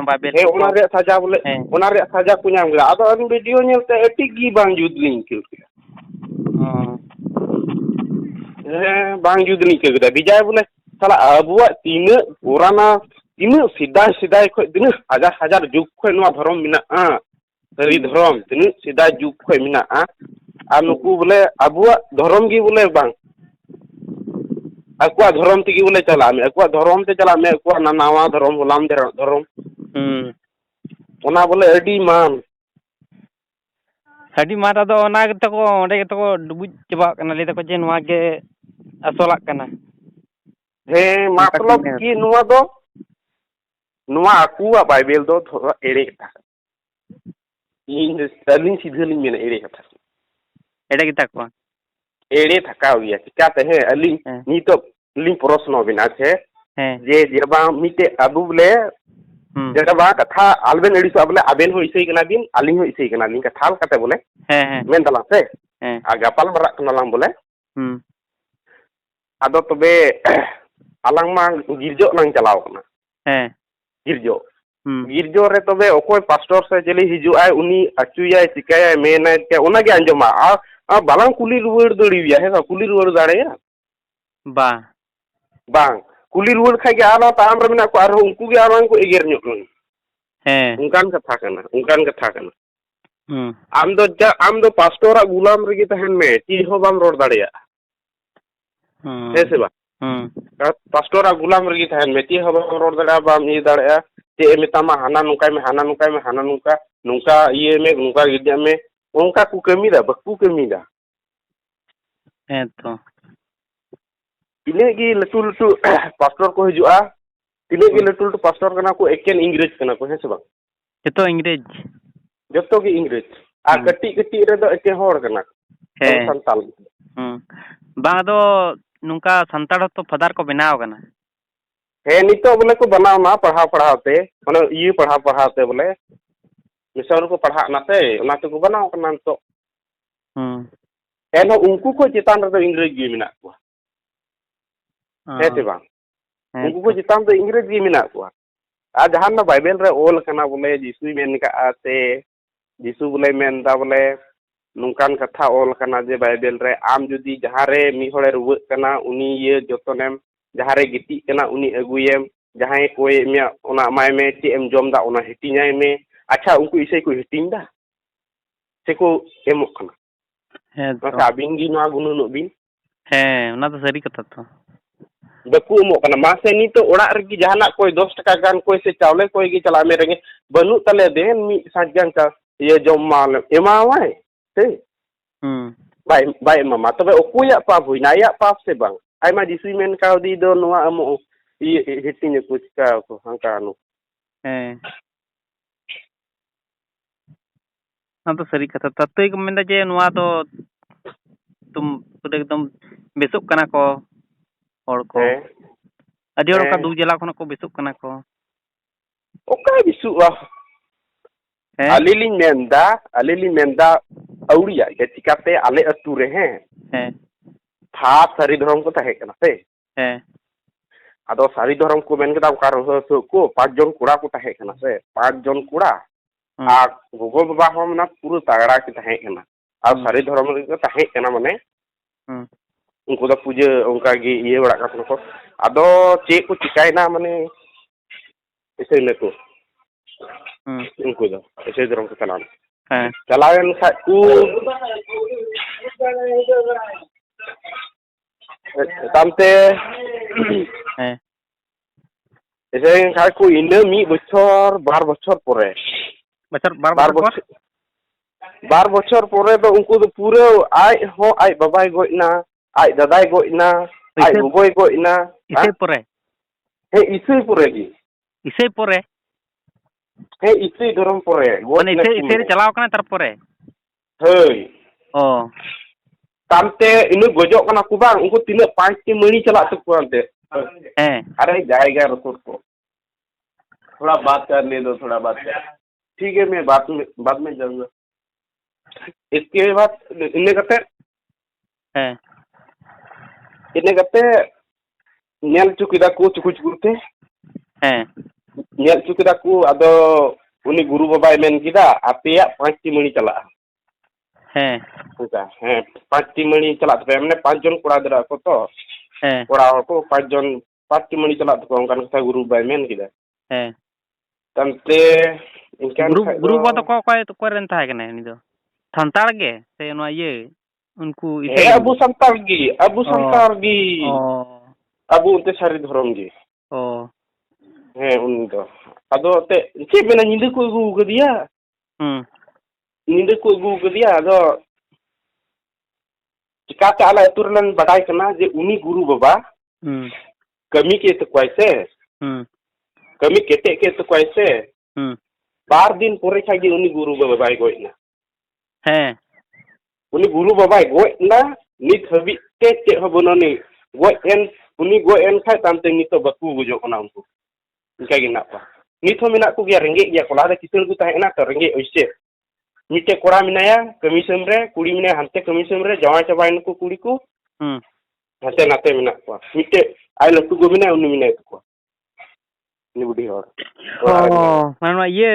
ᱵᱟᱵᱮᱞ ᱦᱮᱸ ᱠᱚ ᱚᱱᱟ ᱨᱮᱭᱟᱜ ᱥᱟᱡᱟ ᱵᱚᱞᱮ ᱦᱮᱸ ᱚᱱᱟ ᱨᱮᱭᱟᱜ ᱥᱟᱡᱟ ᱠᱚ ᱧᱟᱢ ᱠᱮᱫᱟ ᱟᱫᱚ ᱟᱹᱞᱤᱧ ᱵᱷᱤᱰᱤᱭᱳ ᱧᱮᱞᱛᱮ ᱟᱹᱰᱤ ᱜᱮ ᱵᱟᱝ ᱡᱩᱛ ᱞᱤᱧ ᱟᱹᱭᱠᱟᱹᱣ ᱠᱮᱫᱟ ᱚ ᱦᱮᱸ ᱵᱟᱝ ᱡᱩᱛ ᱞᱤᱧ ᱟᱹᱭᱠᱟᱹᱣ ᱠᱮᱫᱟ ᱵᱮᱡᱟᱭ ᱵᱚᱞᱮ ᱥᱟᱞᱟ ᱟᱵᱚᱣᱟᱜ ᱛᱤᱱᱟᱹᱜ ᱯᱩᱨᱟᱱᱟ ᱛᱤᱱᱟᱹᱜ ᱥᱮᱫᱟᱭ ᱠᱷᱚᱱ ᱛᱤᱱᱟᱹᱜ ᱦᱟᱡᱟᱨ ᱡᱩᱜᱽ ᱠᱷᱚᱱ ᱱᱚᱣᱟ ᱫᱷᱚᱨᱚᱢ ᱢᱮᱱᱟᱜᱼᱟ ᱥᱟᱹᱨᱤ ᱫᱷᱚᱨᱚᱢ ᱛᱤᱱᱟᱹᱜ ᱥᱮᱫᱟᱭ ᱡᱩᱜᱽ ᱠᱷᱚᱡ ᱢᱮᱱᱟᱜᱼᱟ ᱟᱨ ᱱᱩᱠᱩ ᱵᱚᱞᱮ ᱟᱵᱚᱣᱟᱜ ᱫᱷᱚᱨᱚᱢ ᱜᱮ ᱵᱚᱞᱮ ᱵᱟᱝ akuak dhorom tegi boleh chalak me akuak dhorom te chalak me akuak nawa dhorom holam dhorom ona boleh adi man ᱟᱹᱰᱤ ᱢᱟᱨ ᱟᱫᱚ ᱚᱱᱟ ᱜᱮᱛᱚ ᱠᱚ ᱚᱸᱰᱮ ᱜᱮᱛᱚ ᱠᱚ ᱰᱩᱵᱩᱡ ᱪᱟᱵᱟᱜ ᱠᱟᱱᱟ ᱞᱟᱹᱭ ᱫᱟᱠᱚ ᱡᱮ ᱱᱚᱣᱟ ᱜᱮ ᱟᱥᱚᱞᱟᱜ ᱠᱟᱱᱟ he matlab ki nuwa do nuwa akuak bible do thoda ere katha ᱤᱧ ᱟᱹᱞᱤᱧ ᱥᱤᱫᱷᱟᱹ ᱞᱤᱧ ᱢᱮᱱᱟ ᱮᱲᱮ ᱠᱟᱛᱷᱟ ᱮᱲᱮ ᱜᱮᱛᱟ ᱠᱚᱣᱟ ᱮᱲᱮ ᱛᱷᱟᱠᱟᱣ ᱜᱮᱭᱟ ᱪᱤᱠᱟᱹᱛᱮ ᱦᱮᱸ ᱟᱹᱞᱤᱧ ᱱᱤᱛᱚᱜ ᱞᱤᱧ ᱯᱨᱚᱥᱱᱚ ᱵᱮᱱᱟ ᱥᱮ ᱡᱮ ᱵᱟᱝ ᱢᱤᱫᱴᱮᱡ ᱟᱵᱚ ᱵᱚᱞᱮ ᱡᱮᱴᱟ ᱵᱟᱝ ᱠᱟᱛᱷᱟ ᱟᱞᱵᱮᱱ ᱟᱹᱲᱤᱥᱚᱜᱼᱟ ᱵᱚᱞᱮ ᱟᱵᱮᱱ ᱦᱚᱸ ᱤᱥᱟᱹᱭ ᱠᱟᱱᱟ ᱵᱤᱱ ᱟᱹᱞᱤᱧ ᱦᱚᱸ ᱤᱥᱟᱹᱭ ᱠᱟᱱᱟ ᱞᱤᱧ ᱠᱟᱛᱷᱟ ᱠᱟᱛᱮ ᱵᱚᱞᱮ ᱢᱮᱱ ᱫᱟᱞᱟᱝ ᱥᱮ ᱟᱨ ᱜᱟᱯᱟᱞ ᱢᱟᱨᱟᱜ ᱠᱟᱱᱟ ᱞᱟᱝ ᱵᱚᱞᱮ ᱟᱫᱚ ᱛᱚᱵᱮ ᱟᱞᱟᱝ ᱢᱟ ᱜᱤᱨᱡᱚᱜ ᱞᱟᱝ ᱪᱟᱞᱟᱣ ᱠᱟᱱᱟ ᱜᱤᱨᱡᱚ ᱜᱤᱨᱡᱚ ᱨᱮ ᱛᱚᱵᱮ ᱚᱠᱚᱭ ᱯᱟᱥᱴᱚᱨ ᱥᱮ ᱪᱮᱞᱮ ᱦᱤᱡᱩᱜᱼᱟᱭ ᱩᱱᱤ ᱟᱪᱩᱭᱟᱭ ᱪᱤᱠᱟᱹᱭᱟᱭ ᱢᱮᱱᱟᱭ ᱚᱱᱟᱜᱮ ᱟᱸᱡᱚᱢᱟ ᱟᱨ ᱵᱟᱞᱟᱝ ᱠᱩᱞᱤ ᱨᱩᱣᱟᱹᱲ ᱫᱟᱲᱮᱭᱟᱭᱟ ᱦᱮᱸ ᱠᱩᱞᱤ ᱨᱩᱣᱟᱹᱲ ᱫᱟᱲᱮᱭᱟᱜᱼᱟ ᱵᱟᱝ ᱠᱩᱞᱤ ᱨᱩᱣᱟᱹᱲ ᱠᱷᱟᱡ ᱜᱮ ᱟᱨᱦᱚᱸ ᱛᱟᱭᱚᱢ ᱨᱮ ᱢᱮᱱᱟᱜ ᱠᱚᱣᱟ ᱟᱨᱦᱚᱸ ᱩᱱᱠᱩ ᱜᱮ ᱟᱨᱦᱚᱸ ᱠᱚ ᱮᱜᱮᱨ ᱧᱚᱜ ᱞᱟᱝ ᱚᱱᱠᱟᱱ ᱠᱟᱛᱷᱟ ᱠᱟᱱᱟ ᱟᱢ ᱫᱚ ᱯᱟᱥᱴᱚᱨᱟᱜ ᱜᱩᱞᱟᱢ ᱨᱮᱜᱮ ᱛᱟᱦᱮᱱ ᱢᱮ ᱪᱮᱫ ᱦᱚᱸ ᱵᱟᱢ ᱨᱚᱲ ᱫᱟᱲᱮᱭᱟᱜᱼᱟ ᱦᱮᱸ ᱥᱮ ᱵᱟᱝ ᱯᱟᱥᱴᱚᱨᱟᱜ ᱜᱩᱞᱟᱢ ᱨᱮᱜᱮ ᱛᱟᱦᱮᱱ ᱢᱮ ᱪᱮᱫ ᱦᱚᱸ ᱵᱟᱢ ᱨᱚᱲ ᱫᱟᱲᱮᱭᱟᱜᱼᱟ ᱵᱟᱢ ᱤᱭᱟᱹ ᱫᱟᱲᱮᱭᱟᱜᱼᱟ ᱪᱮᱫ ᱮ ᱢᱮᱛᱟᱢᱟ ᱦᱟᱱᱟ ᱱᱚᱝᱠᱟᱭ ᱢᱮ ᱦᱟᱱᱟ ᱱᱚᱝᱠᱟᱭ ᱢᱮ ᱦᱟᱱᱟ ᱱᱚᱝᱠᱟ ᱤᱭᱟᱹ ᱢᱮ ᱱᱚᱝᱠᱟ ᱜᱤᱰᱤᱭᱟᱜ ᱢᱮ ᱚᱱᱠᱟ ᱠᱚ ᱠᱟᱹᱢᱤᱭᱮᱫᱟ ᱵᱟᱠᱚ ᱠᱟᱹᱢᱤᱭᱮᱫᱟ ᱦᱮᱸᱛᱚ ᱛᱤᱱᱟᱹᱜ ᱜᱮ ᱞᱟᱹᱴᱩ ᱞᱟᱹᱴᱩ ᱯᱟᱥᱴᱚᱨ ᱠᱚ ᱦᱤᱡᱩᱜᱼᱟ ᱛᱤᱱᱟᱹᱜ ᱜᱮ ᱞᱟᱹᱴᱩ ᱞᱟᱹᱴᱩ ᱯᱟᱥᱴᱚᱨ ᱠᱟᱱᱟ ᱠᱚ ᱮᱠᱮᱱ ᱤᱝᱨᱮᱡᱽ ᱠᱟᱱᱟ ᱠᱚ ᱦᱮᱸ ᱥᱮ ᱵᱟᱝ ᱡᱚᱛᱚ ᱤᱝᱨᱮᱡᱽ ᱡᱚᱛᱚ ᱜᱮ ᱤᱝᱨᱮᱡᱽ ᱟᱨ ᱠᱟᱹᱴᱤᱡ ᱠᱟᱹᱴᱤᱡ ᱨᱮᱫᱚ ᱮᱠᱮᱱ ᱦᱚᱲ ᱠᱟᱱᱟ ᱥᱟᱱᱛᱟᱞ ᱵᱟᱝ ᱟᱫᱚ ᱱᱚᱝᱠᱟ ᱥᱟᱱᱛᱟᱲ ᱦᱚᱸᱛᱚ ᱯᱷᱟᱫᱟᱨ ᱠᱚ ᱵᱮᱱᱟᱣ ᱠᱟᱱᱟ ᱦᱮᱸ ᱱᱤᱛᱚᱜ ᱵᱚᱞᱮ ᱠᱚ ᱵᱮᱱᱟᱣ ᱮᱱᱟ ᱯᱟᱲᱦᱟᱣ ᱛᱮ ᱢᱟᱱᱮ ᱤᱭᱟᱹ ᱯᱟᱲᱦᱟᱣ ᱛᱮ ᱵᱚᱞᱮ ᱢᱤᱥᱚᱱ ᱨᱮᱠᱚ ᱯᱟᱲᱦᱟᱜ ᱠᱟᱱᱟ ᱥᱮ ᱚᱱᱟ ᱛᱮᱠᱚ ᱵᱮᱱᱟᱣ ᱠᱟᱱᱟ ᱱᱤᱛᱚᱜ ᱮᱱᱦᱚᱸ ᱩᱱᱠᱩ ᱠᱚ ᱪᱮᱛᱟᱱ ᱨᱮᱫᱚ ᱤᱝᱨᱮᱡᱽ ᱜᱮ ᱢᱮᱱᱟᱜ ᱠᱚᱣᱟ ᱦᱮᱸ ᱥᱮ ᱵᱟᱝ ᱩᱱᱠᱩ ᱠᱚ ᱪᱮᱛᱟᱱ ᱫᱚ ᱤᱝᱨᱮᱡᱽ ᱜᱮ ᱢᱮᱱᱟᱜ ᱠᱚᱣᱟ ᱟᱨ ᱡᱟᱦᱟᱸ ᱫᱚ ᱵᱟᱭᱵᱮᱞ ᱨᱮ ᱚᱞ ᱟᱠᱟᱱᱟ ᱵᱚᱞᱮ ᱡᱤᱥᱩᱭ ᱢᱮᱱ ᱠᱟᱜᱼᱟ ᱥᱮ ᱡᱤᱥᱩ ᱵᱚᱞᱮ ᱢᱮᱱᱫᱟ ᱵᱚᱞᱮ ᱱᱚᱝᱠᱟᱱ ᱠᱟᱛᱷᱟ ᱚᱞ ᱟᱠᱟᱱᱟ ᱡᱮ ᱵᱟᱭᱵᱮᱞ ᱨᱮ ᱟᱢ ᱡᱩᱫᱤ ᱡᱟᱦᱟᱸ ᱨᱮ ᱢᱤᱫ ᱦᱚᱲᱮ ᱨᱩᱣᱟᱹᱜ ᱠᱟᱱᱟ ᱩᱱᱤ ᱤᱭᱟᱹ ᱡᱚᱛᱚᱱᱮᱢ ᱡᱟᱦᱟᱸ ᱨᱮ ᱜᱤᱛᱤᱡ ᱠᱟᱱᱟ ᱩᱱᱤ ᱟᱹᱜᱩᱭᱮᱢ ᱡᱟᱦᱟᱸᱭ ᱠᱚᱭᱮ ᱢᱮᱭᱟ ᱚᱱᱟ ᱮᱢᱟᱭ ᱢᱮ ᱪᱮᱫ ᱮᱢ ᱡᱚᱢ ᱮᱫᱟ ᱚᱱᱟ ᱦᱟᱹᱴᱤᱧᱟᱭ ᱢᱮ ᱟᱪᱪᱷᱟ ᱩᱱᱠᱩ ᱤᱥᱟᱹᱭ ᱠᱚ ᱦᱟᱹᱴᱤᱧ ᱮᱫᱟ ᱥᱮᱠᱚ ᱮᱢᱚᱜ ᱠᱟᱱᱟ ᱟᱪᱪᱷᱟ ᱟᱹᱵᱤᱱ ᱜᱮ ᱱᱚᱣᱟ ᱜᱩᱱᱟᱹᱱᱚᱜ ᱵᱤᱱ ᱚᱱᱟ ᱫᱚ ᱥᱟᱹᱨᱤ ᱠᱟᱛᱷᱟ ᱛᱚ ᱵᱟᱠᱚ ᱮᱢᱚᱜ ᱠᱟᱱᱟ ᱢᱟᱥᱮ ᱱᱤᱛᱚᱜ ᱚᱲᱟᱜ ᱨᱮᱜᱮ ᱡᱟᱦᱟᱱᱟᱜ ᱠᱚᱭ 10 ᱴᱟᱠᱟ ᱜᱟᱱ ᱠᱚᱭ ᱥᱮ ᱪᱟᱣᱞᱮ ᱠᱚᱭ ᱜᱮ ᱪᱟᱞᱟᱜ ᱢᱮ ᱨᱮᱸᱜᱮᱡ ᱵᱟᱹᱱᱩᱜ ᱛᱟᱞᱮ ᱫᱮᱱ ᱢᱤᱫ ᱥᱟᱸᱡ ᱜᱟᱱ ᱤᱭᱟᱹ ᱡᱚᱢ ᱮᱢᱟᱣᱟᱭ ᱥᱮ ᱵᱟᱭ ᱮᱢᱟᱢᱟ ᱛᱚᱵᱮ ᱚᱠᱚᱭᱟᱜ ᱯᱟᱯ ᱦᱩᱭᱱᱟ ᱟᱭᱟᱜ ᱯᱟᱯ ᱥᱮ ᱵᱟᱝ ᱟᱭᱢᱟ ᱡᱤᱥᱩᱭ ᱢᱮᱱ ᱠᱟᱣᱫᱮ ᱫᱚ ᱱᱚᱣᱟ ᱮᱢᱚᱜ ᱤᱭᱟᱹ ᱦᱟᱹᱴᱤᱧᱟᱠᱚ ᱪᱤᱠᱟᱹᱣᱟᱠᱚ ᱦᱟᱱᱠᱟ ᱚᱱᱟ ᱫᱚ ᱥᱟᱹᱨᱤ ᱠᱟᱛᱷᱟ ᱛᱟᱛᱮᱭ ᱠᱚ ᱢᱮᱱᱫᱟ ᱡᱮ ᱱᱚᱣᱟ ᱫᱚ ᱮᱠᱫᱚᱢ ᱵᱮᱥᱚᱜ ᱠᱟᱱᱟ ko hor ko ᱟᱹᱰᱤ ᱦᱚᱲ ᱚᱱᱠᱟ ᱫᱩᱠ ᱡᱟᱞᱟ ᱠᱷᱚᱱᱟᱜ ᱠᱚ ᱵᱮᱥᱚᱜ ᱠᱟᱱᱟ ko ᱚᱠᱟ ᱵᱮᱥᱚᱜᱼᱟ ᱟᱹᱞᱤᱧ ᱞᱤᱧ ᱢᱮᱱᱫᱟ ᱟᱹᱣᱲᱤᱭᱟᱜ ᱜᱮ ᱪᱤᱠᱟᱹᱛᱮ ᱟᱞᱮ ᱟᱹᱛᱩ ᱨᱮ ᱛᱷᱟᱯ ᱥᱟᱹᱨᱤ ᱫᱷᱚᱨᱚᱢ ᱠᱚ ᱛᱟᱦᱮᱸ ᱠᱟᱱᱟ ᱥᱮ ᱟᱫᱚ ᱥᱟᱹᱨᱤ ᱫᱷᱚᱨᱚᱢ ᱠᱚ ᱢᱮᱱ ᱠᱮᱫᱟ ᱚᱠᱟ ᱨᱮᱦᱚᱸ ᱠᱚ 5 ᱡᱚᱱ ᱠᱚᱲᱟ ᱠᱚ ᱛᱟᱦᱮᱸ ᱠᱟᱱᱟ ᱥᱮ 5 ᱡᱚᱱ ᱠᱚᱲᱟ ᱟᱨ ᱜᱚᱜᱚ ᱵᱟᱵᱟ ᱦᱚᱸ ᱢᱟᱱᱮ ᱯᱩᱨᱟᱹ ᱛᱟᱜᱲᱟ ᱜᱮ ᱛᱟᱦᱮᱸ ᱠᱟᱱᱟ ᱟᱨ ᱥᱟᱹᱨᱤ ᱫᱷᱚᱨᱚᱢ ᱨᱮᱜᱮ ᱛᱟᱦᱮᱸ ᱠᱟᱱᱟ ᱢᱟᱱᱮ उनको तो पूजा उनका गी ये बड़ा का को अदो चे को चिकायना माने ऐसे न को उनको दो ऐसे धर्म को चलावन खा को तमते ऐसे खा को इन मी बछर 12 बछर परे बार बछर परे तो उनको तो पूरे आय हो आय बाबाई गोइना आय दादाई गोइना आय गोगोई गोइना इसे परे हे इसे परे की इसे परे हे इसे धर्म परे माने इसे चलाव कना तर परे हेय ओ तामते इन गोजो कना को बांग उनको 5 टी मणि चला तको अंते अरे जाएगा रसोर को थोड़ा बात करने दो थोड़ा बात कर ठीक है मैं बाद में जाऊंगा इसके बाद इन्हें करते नेल चुकीदा को चुकुचुकुते नेल चुकीदा को अदो उनी गुरु बाबाई मेन किदा आपेया 5 टी मणि चला उनका 5 टी मणि चला पे हमने 5 जन कोड़ा दरा को तो कोड़ा को 5 जन 5 टी मणि चला तो उनका कथा गुरु बाबाई मेन किदा तमते गुरु बाबा तो को रेन था कने नि दो संतार गे से नो ये उनको अबु संतार गी abu unte sari dhorom ge Oh. he uni do ado te che mena nyinde ko gu dia nyinde ko gu dia ado चिकाते आला तुरलन बड़ाई करना जे उनी गुरु बाबा कमी के तो कैसे कमी केटे के तो कैसे बार दिन पोरे खागी उनी गुरु बाबा बाई गोइना हैं उनी गुरु बाबा गोइना नित हबी ते चे हबनोनी गोएन उनी गोएन खाय तामते नितो बकु गुजो कना उनको इनका गिना पा नितो मिना को गया रेंगे गया कोला दे किसल को ताहेना तो रेंगे ओइसे मिटे कोड़ा मिनाया कमीशन रे कुड़ी मिने हंते कमीशन रे जवान चबाइन को कुड़ी को हंते नाते मिना को मिटे आई लटू गो मिना उनी मिना को नि बुढ़ी और मानो ये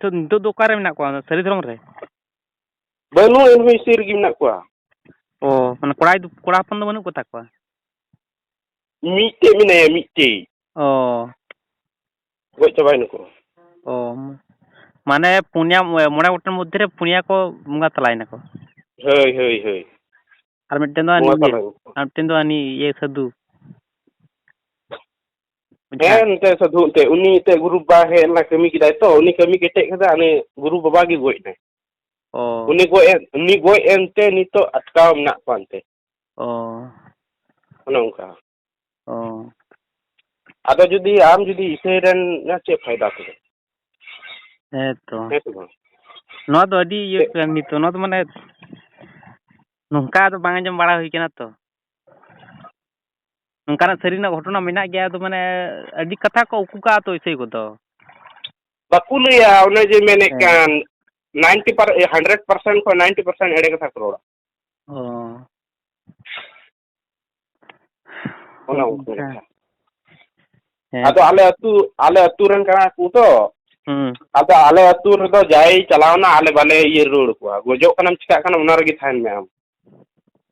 तो दोकान रे मिना को सरी धरम रे बनु एनवे सिर गी मिना को ओ माने कोड़ा पन दो बनु को ताकवा मिटे मिना मिटे ओ गो चबाइन को ओ माने पुनिया मोड़ा गोटन मध्य रे पुनिया को मुंगा तलाइना को हय हय हय आर मिटन दो आनी ये सदु ते सदु ते उनी ते गुरु बा हे ना कमी किदाय तो उनी कमी केटे खदा ने गुरु बाबा गी गोइ ने ओ उनी गोइ एनते नितो अटकाव ना पानते ओ नोंका ओ आदो जुदी आम जुदी इसेरन ना चे फायदा तो तो नो तो अडी ये कमी तो नो तो माने नोंका तो बांग जम बड़ा हुई केना तो नोंका सरीना घटना मेना गया तो माने अडी कथा को उकुका तो इसे को तो बकुलिया उने जे मेने कान 100% को 90% एडे कथा करोड़ा ओ ओना आदो आले अतु रन का को तो आदो आले अतु रे दो जाई चलावना आले बाले ये रोड को गोजो कनम चिका कन उना रगी थान में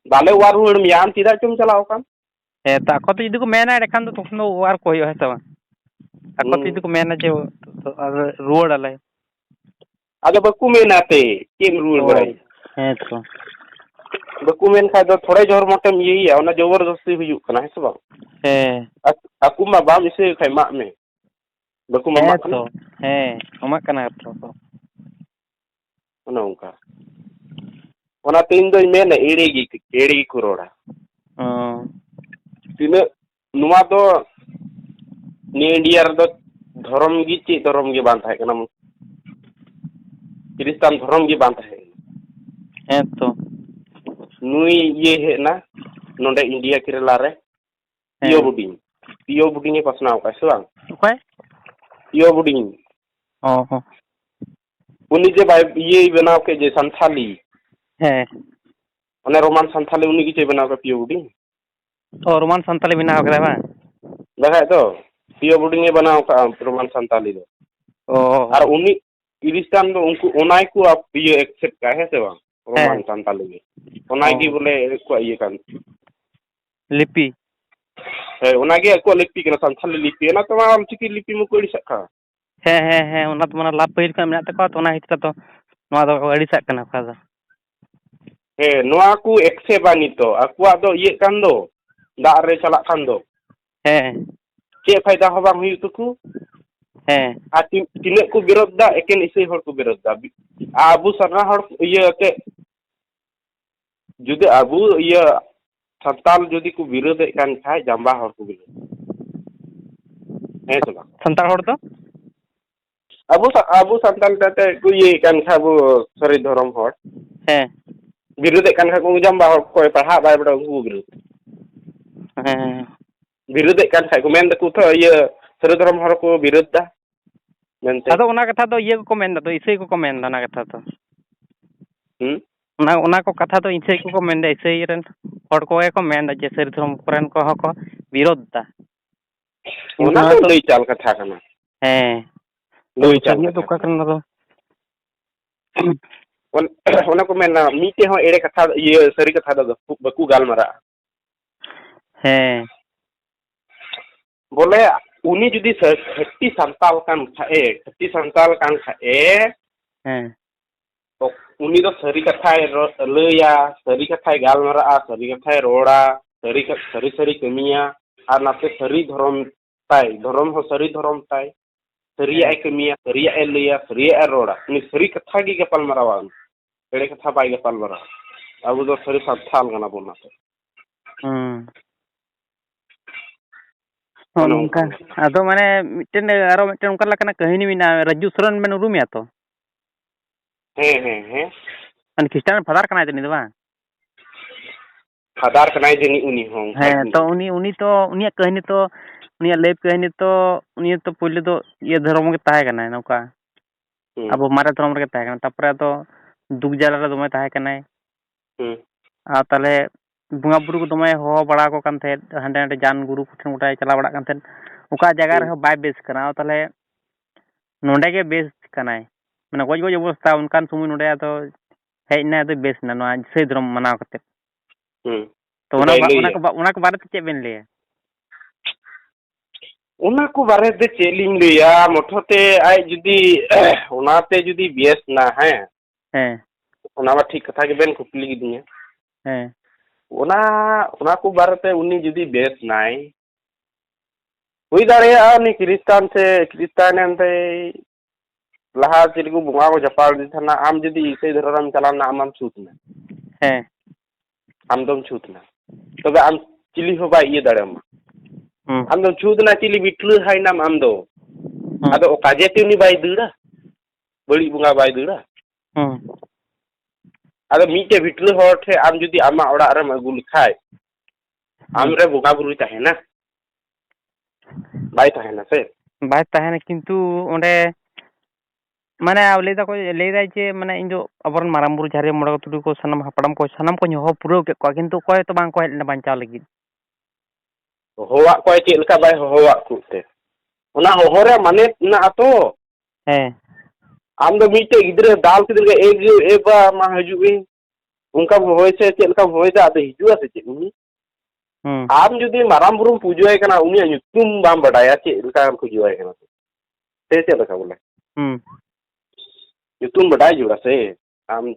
बाले वार रोड में याम चिदा चुम चलाओ कन ए ता को तो इदु को मेना एखान तो तखन वार को है तवा ako तो इदु को मेना जे रोड आले आदो बकु मेनाते केम रोड बड़ाई है तो बकु मेन खा दो थोड़े जोर मोटम ये है ओना जबरदस्ती हुयु कना है सब है aku mah bam isi kai mak me baku mama तो है अमा कना तो ona unka ona tin do mena eri kuroda tina nuwa do ni india do dhorom gi chi dhorom gi ban thai kana kristan dhorom gi ban thai है तो nui ye he na nonde india kirela re Pio buding pas nau ka suang. Okay. Pio buding. Oh. Uni je bai ye बनाओ के जे संथाली है ओने Roman Santhali उनी की जे बनाओ के पियो बुडिंग और रोमान संथाली बनाओ के बा देखा तो पियो बुडिंग ये बनाओ का रोमान संथाली दो ओ और उनी क्रिश्चियन दो उनको ओनाई को आप ये एक्सेप्ट का है से बा रोमान संथाली में ओनाई की बोले को ये kan लिपि है ओनागे को लिपि के संथाली लिपि ना तो आम चिकी लिपि मु कोड़ी सका है ओना तो मना लाभ पहिल का मेना तको तो ओना हित तो नवा दो अड़ी sak kana का हे नवा को एक्सेप्ट बानी तो अकुआ दो ये kan दो दा रे चला kan दो है चे फायदा हो बांग हुई तुकु है आ तिने को विरोध दा एकेन इसे हर को विरोध दा आबू सरना हर ये ते जुदे आबू ये संताल जुदी को विरोध कान खाय जंबा हर को विरोध है तो संताल हर तो आबू संताल ताते को ये कान खाबू सरी धर्म हर है विरोध कान खा को जंबा हर को पढ़ा बाय बडा को विरोध है विरोध कान खा को मेन को तो ये सरी धर्म हर को विरोध दा मेनते अदो ओना कथा तो ये को मेन दा तो इसे को मेन दा ना कथा तो ओना को कथा तो इसे को मेन दा इसे रन हर को मेन दा जे सरी धर्म कोरन को हको विरोध दा ओना तो लई चाल कथा कना है लई चाल तो का करना तो ओना को मेन मीते हो एड़े कथा ये सरी कथा दा बकु गाल मारा है बोले उनी जुदी खट्टी संताल कान खाए खट्टी संताल कान खाए हैं तो उनी तो सरी कथाय लया सरी कथाय गाल मारा सरी कथाय रोड़ा सरी कमिया और नाते सरी धर्म हो सरी धर्म ताई सरिया कमिया सरिया लिया सरिया रोड़ा उनी सरी कथा की गपाल मरावा एड़े कथा बाय गपाल मरा अब दो सरी साथाल गना बोनाते उनका अदो माने मिटन आरो मिटन उनका लकना कहानी मिना राजू सरन में उरुमिया तो हे अन क्रिस्टियन फादर कनाय तनी दबा फादर कनाय जनी उनी हो है तो उनी तो उनिया कहानी तो उनिया लेब कहानी तो उनी तो पहले तो ये धर्म के ताहे कनाय नौका अब मारे धर्म के ताहे कना तापरे तो दुख जाला रे दमे ताहे कनाय आ ताले बुंगा बुरु को दमे हो बड़ा को कान थे हंडे हंडे जान गुरु कुठन उठाय चला बड़ा कान थे उका जगह रे बाय बेस कना ताले नोंडे के बेस कनाय माने गज गज अवस्था उनकान सुमुन नोंडे तो हेजना तो बेस ना नो सही धर्म मनाव करते तो उना को बारे चे बेन ले उना को बारे ते चेलिंग लिया मोठोते आय जुदी उनाते जुदी बेस ना है उना बा ठीक कथा के बेन कुपली गिदिया उना को बारे ते उनी जुदी बेस नाय हुई दाड़िया उनी क्रिस्तान एनते लहा चिलगु बुंगा को जपाल दी थाना आम जुदी इसे धर्म चलाना आम छूतना आम दम छूतना तबे आम चिली हो बा ये दाड़ेमा आम दम छूतना चिली बिटलु हाय नाम आम दो आदो ओकाजे ते उनी बाय दड़ा बड़ी बुंगा बाय दड़ा आदो मीटे बिटलु हर ठे आम जुदी आमा ओड़ा रे अगु लिखाय आम रे बुंगा बुरु ताहेना बाय ताहेना से बाय ताहेना किंतु ओंडे माने लेदा को लेदा जे माने इन जो अबरन माराम बुरु झारे मोड़ा तुडु को सनम हपड़म को हो पुरो के को किंतु कोय तो बांग को हेलना बांचा लगी होवा कोय के लका बाय होवा कुते उना होरे माने ना तो आम दो मीटे गिदरे दाल किदरे एबा मा हजुई उनका होय से के लका होय दा तो हिजुआ से चे उनी आम जुदी माराम बुरु पूजोय कना उनी नुतुम बाम बडाया चे लका पूजोय कना से लका बोले नुतुम बडाय जुड़ा से आम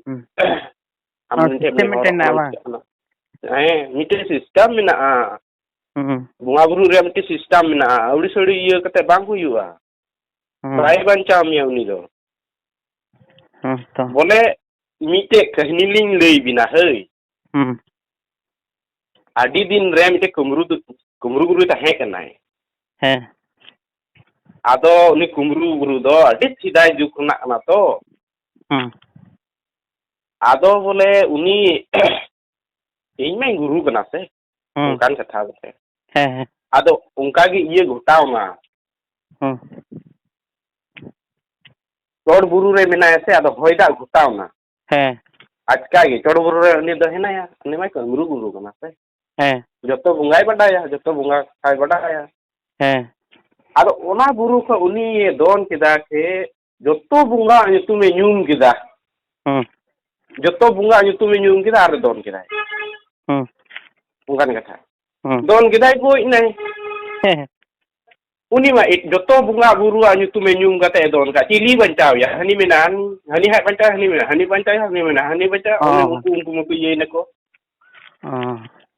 सिस्टम ना बा मीटे सिस्टम मिना बुंगा बुरु रे मीटे सिस्टम मिना अउडी सड़ी ये कते बांग हुयुआ बाय बंचा मिया उनी दो बोले मीटे कहनी लिंग लई बिना हई आदि दिन रे मीटे कुमरू गुरु ताहे कनाय आदो उनी कुमरू गुरु दो आदि सिदाय जुग ना ना तो आदो बोले उनी इन में गुरु कना से उनकान कथा बते आदो उनका की ये घटाव ना चोड़ बुरु रे मेना ऐसे आदो होयदा घटाव ना आजका के चोड़ बुरु रे उनी दो हेना या उनी माय कुमरू गुरु कना से जतो बुंगाय बडाया जतो बुंगा खाय बडाया आदो ओना बुरु को उनी ये दोन किदा के जतो बुंगा तुमे न्यूम किदा जतो बुंगा तुमे न्यूम किदा आर दोन किदा उनकान कथा दोन किदा को इनाय उनी मा जतो बुंगा बुरु तुमे न्यूम कते दोन का चिली बंचाव या हनी मेनान हनी हाय बंचा हनी मेना हनी बंचा हनी मेना हनी बंचा उनको मको ये नको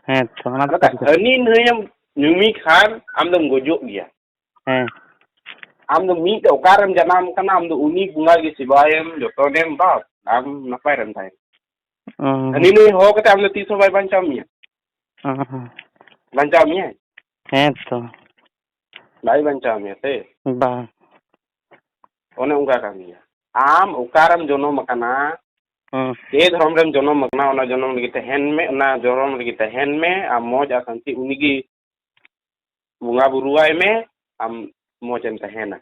तो ना हनी नयम न्यूमी खान आमदम गोजो गया आम दो मी तो कारम जनाम कना आम दो उनी बुंगा के सिबायम जतो नेम बाप आम नपाय रन थाय हनी ने हो कते आम दो 300 बाय बंचा मिया तो बाय बंचा मिया ते बा ओने उंगा का मिया आम उकारम जनम कना ए धर्म रेम जनम मकना ओना जनम लगी तहन में ओना जनम लगी तहन में आम मौज आसंती उनी की बुंगा बुरुआय में आम मोचन तहना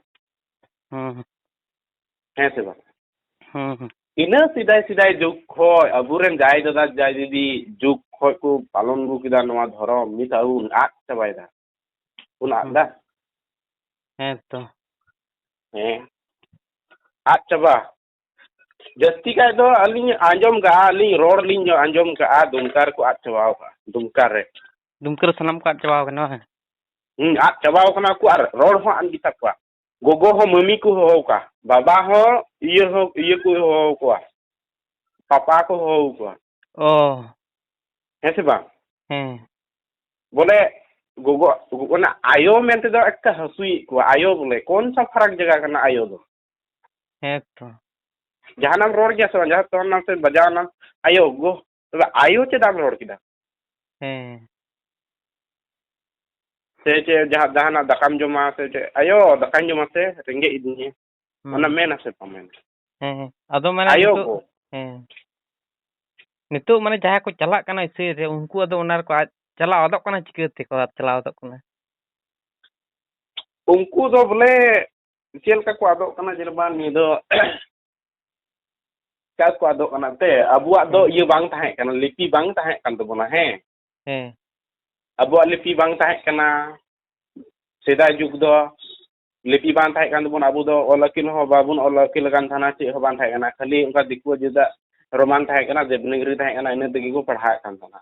है से बा इना सिदाय सिदाय जुग खोय अबुरेन जाय दादा जाय दीदी जुग खोय को पालन गु किदा नवा धरम मिता उन आक चबायदा उन आदा है तो आक चबा जस्ती का दो अली आंजम का अली रोड लिन आंजम का दुमकार को आक चबाव का दुमकार सनम को आक चबाव का न आक चबाव कना को आर रोड हो आन गिता को गोगो हो मम्मी को हो का बाबा हो ये को हो को पापा को हो को ओ ऐसे बा बोले गोगो गोना आयो मेंते दो एक हसुई को आयो बोले कौन सा फर्क जगह करना आयो दो है तो जहां रोड गया सो जहां तो नाम से बजाना आयो गो तो आयो चे दाम रोड किदा है से जहां दकाम जमा से आयो दकान जमा से रेंगे इदुनी ओना मेना से पमेन है अदो माने आयो नितो गो है नितो माने जहां को चला कना इसे रे उनको अदो ओनार को चला अदो कना चिकते को चला अदो कना उनको दो बोले चेल का को आदो कना जरबा नि दो का को आदो कना ते अबुआ दो ये बांग ताहे कना लिपि बांग ताहे कन तो बोना है अबुआ लिपि बांग ताहे कना सेदा जुग दो लिपि बांग ताहे कन बोना अबु दो ओलकिल हो बाबुन ओलकिल गान थाना चे हो बांग ताहे कना खाली उनका दिक्कु जुदा रोमान ताहे कना देवनगरी ताहे कना इन दिगी को पढ़ा कान थाना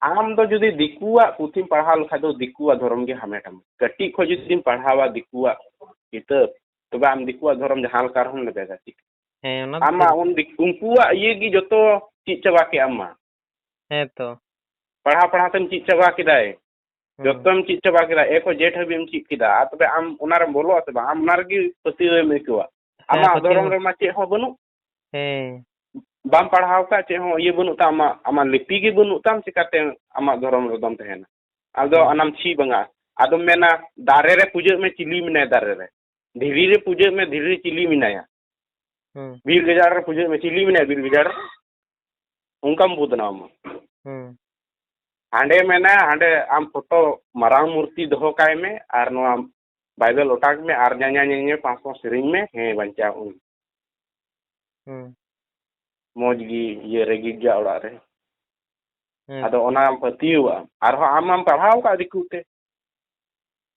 आम दो जुदी दिकुआ पुथिम पढ़ा लखा दो दिकुआ धर्म के हमेटम कटी खो जुदी पढ़ावा दिकुआ किताब तबे आम दिकुआ धर्म जहां कार हम लेबेगा ठीक आमा उन उनकुआ ये की जतो चीज चबा के आमा है तो पढ़ा तम चीज चबा किदाय जतम चीज चबा किदा एको जेठ हबीम चीज किदा तबे आम उनार बोलो से आम उनार की पति में कुआ आमा धर्म रे मा चे हो बनु है बाम पढ़ाव का चे हो ये बनु ता आमा लिपि के बनु ताम चिकाते आमा धर्म रे दम तहेना आदो अनाम छी बंगा आदम मेना दारे रे पूजे में चिली मिने दारे रे धीरी रे पूजे में धीरी चिली मिनाया बीर गजार रे पूजे में चिली मिने बीर गजार उनकम बुदनाम हांडे मेना हांडे आम फोटो मारांग मूर्ति दहो काय में आर नोआ बाइबल ओटाक में आर जाnya nyanyi पांच सेरिंग में हे बंचा उन मोजगी ये रेगी जा उड़ा रे आदो ओना पतिवा आर हो आम पढ़ाव का दिकुते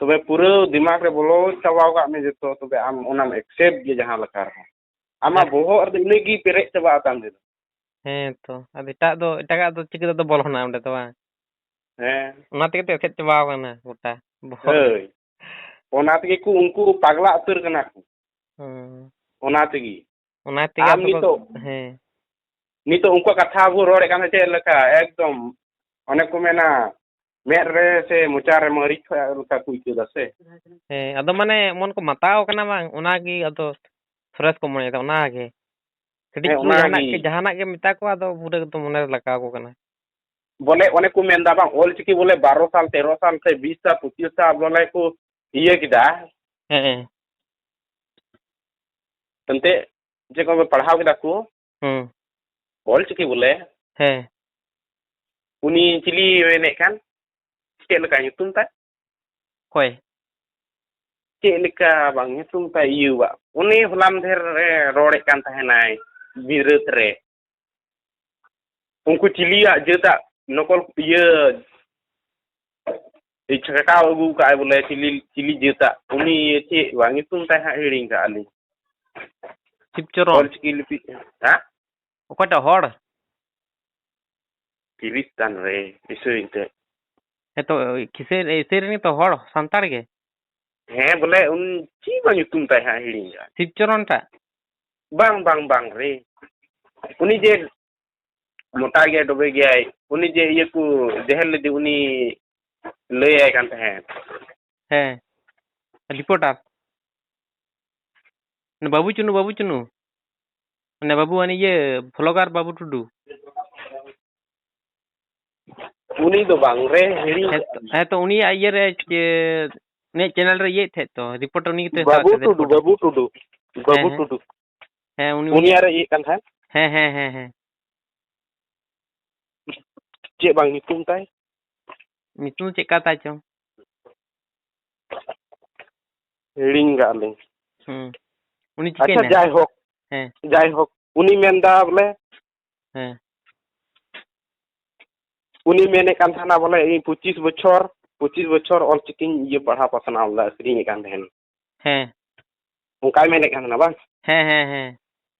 तबे पूरा दिमाग रे बोलो चबाव का में जतो तबे आम ओना एक्सेप्ट जे जहां लकार हो आमा बोहो और इनेगी पेरे चबा ताम दे हैं तो अब एटा दो चिक दो बोलो ना उंडे तो बा हैं ओना ते एक्सेप्ट चबाव कना गोटा होय ओना ते को उनको पागला उतर कना को ओना ते आम नितो उनको कथा बो रोड कान चे लका एकदम अने को मेना मेर रे से मुचार रे मरी खया लका कुइतो दसे हे अदो माने मन को मताव कना बांग ओना की अदो फ्रेश को मने ता ओना के कटी जहाना के मिता को अदो पूरे तो मने लगा को कना बोले ओने को मेंदा बांग ओल चिकी बोले 12 साल 13 साल से 20 साल 25 साल बोले को ये किदा तंते जे को पढ़ाव किदा को ओल चिकी बोले हे उनी चिली मेने कान चे लका nyutum ta कोई चे लका बांग nyutum ta युवा उनी हलाम धेर रे रोड़े कान तहेनाय बिरत रे उनको चिलिया जेता नकल ये इच्छका अगु का बोले चिली जेता उनी ये चे बांग nyutum ta हा हिडिंग का आली चिपचरो ओल चिकी लिपि हा ओकटा होड़ किरिस्तान रे इसुइते हे तो किसे सेरनी तो होड़ संतार के हे बोले उन ची बांग nyutum ta हा हिडिंग का चिपचरोन टा बांग रे उनी जे मोटा गया डूबे गया उनी जे ये को जहल दे उनी ले आए कान है रिपोर्टर ने बाबू चुनु ने बाबू अनि ये फ्लॉगर बाबू टुडू उनी दो बांग रे हेरी है तो उनी ये रे ने चैनल रे ये थे तो रिपोर्टर उनी के बाबू टुडू है उनी यार ये कान है चे बांग nyutum tay nyutum चे का ताचो हेडिंग गाले उनी चिके अच्छा जाय होक उनी मेंदा बोले उनी मेने कान थाना बोले 25 बछर और चिकिन ये पढ़ा पसना वाला स्क्रीन कान देन उनका मेने कान ना बा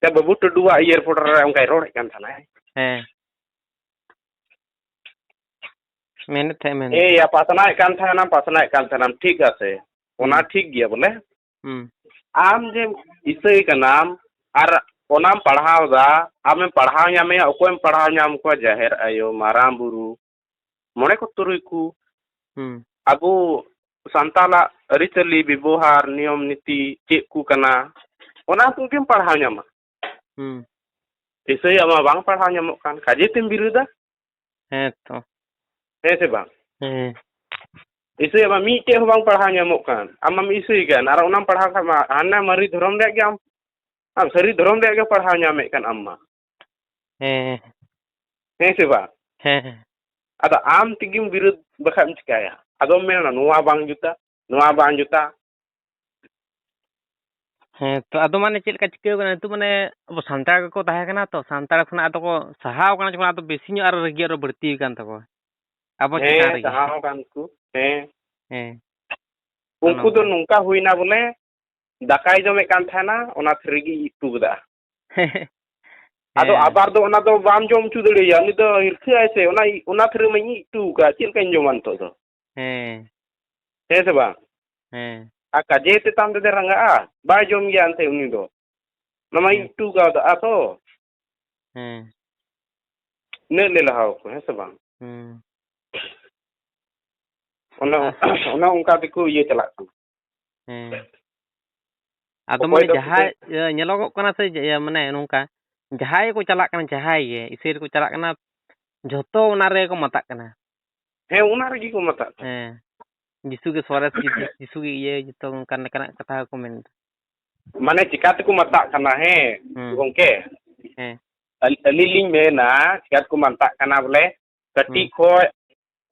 ते बाबू टुडुआ एयरपोर्ट रे उनका रोड कान थाना मैंने ए या पसना कान थाना ठीक है ओना ठीक गया बोले आम जे इसई का नाम आर ओनाम पढ़ाव दा आमे पढ़ाव न्यामे ओकोम पढ़ाव न्याम को जाहिर आयो माराम बुरु मोने को तुरुई को abu santala aritali bibohar niyom niti cek ku kana ona tu gem parhau nyama isai ama bang parhau nyamok kan kaje tim biruda to se bang isai ama mi te bang parhau nyamok kan ama mi isai kan ara onam parhau kama anna mari dhorom rek ge am sari dhorom rek ge parhau nyamek kan amma se bang ada am tigim birud bakam cikaya adom mena noa bang juta तो अदो माने चेल का चिके कना तो माने अब संतार को ताहे कना तो संतार खना अदो को सहाव कना जखना अदो बेसी ᱧᱚᱜ आरो रगी आरो बढ़ती कान तको अब चिका रे सहाव कान को उनको तो नुका हुईना बोले दाकाय जमे कान थाना ओना थ्रिगी इटू गदा आदो आबार दो ओना दो बाम जम चु दड़िया नि दो हिरथे आइसे ओना थ्रि मई इटू का चिल कान जमान तो दो से बा a kaje te tam de ranga a ba jom ya ante uni do nama itu ga da ato ne le la ha ko he sa bang ona unka te ku ye chalak kan ado mane jahai nyelogok kana se mane nungka jahai ko chalak kana jahai ye isir ko chalak kana joto ona re ko matak kana he ona re gi ko matak जिसु के स्वरस जिसु के ये जतो kan kata ko men mane cikat ko matak kana he gongke alilin mena cikat ko matak kana bole kati khoi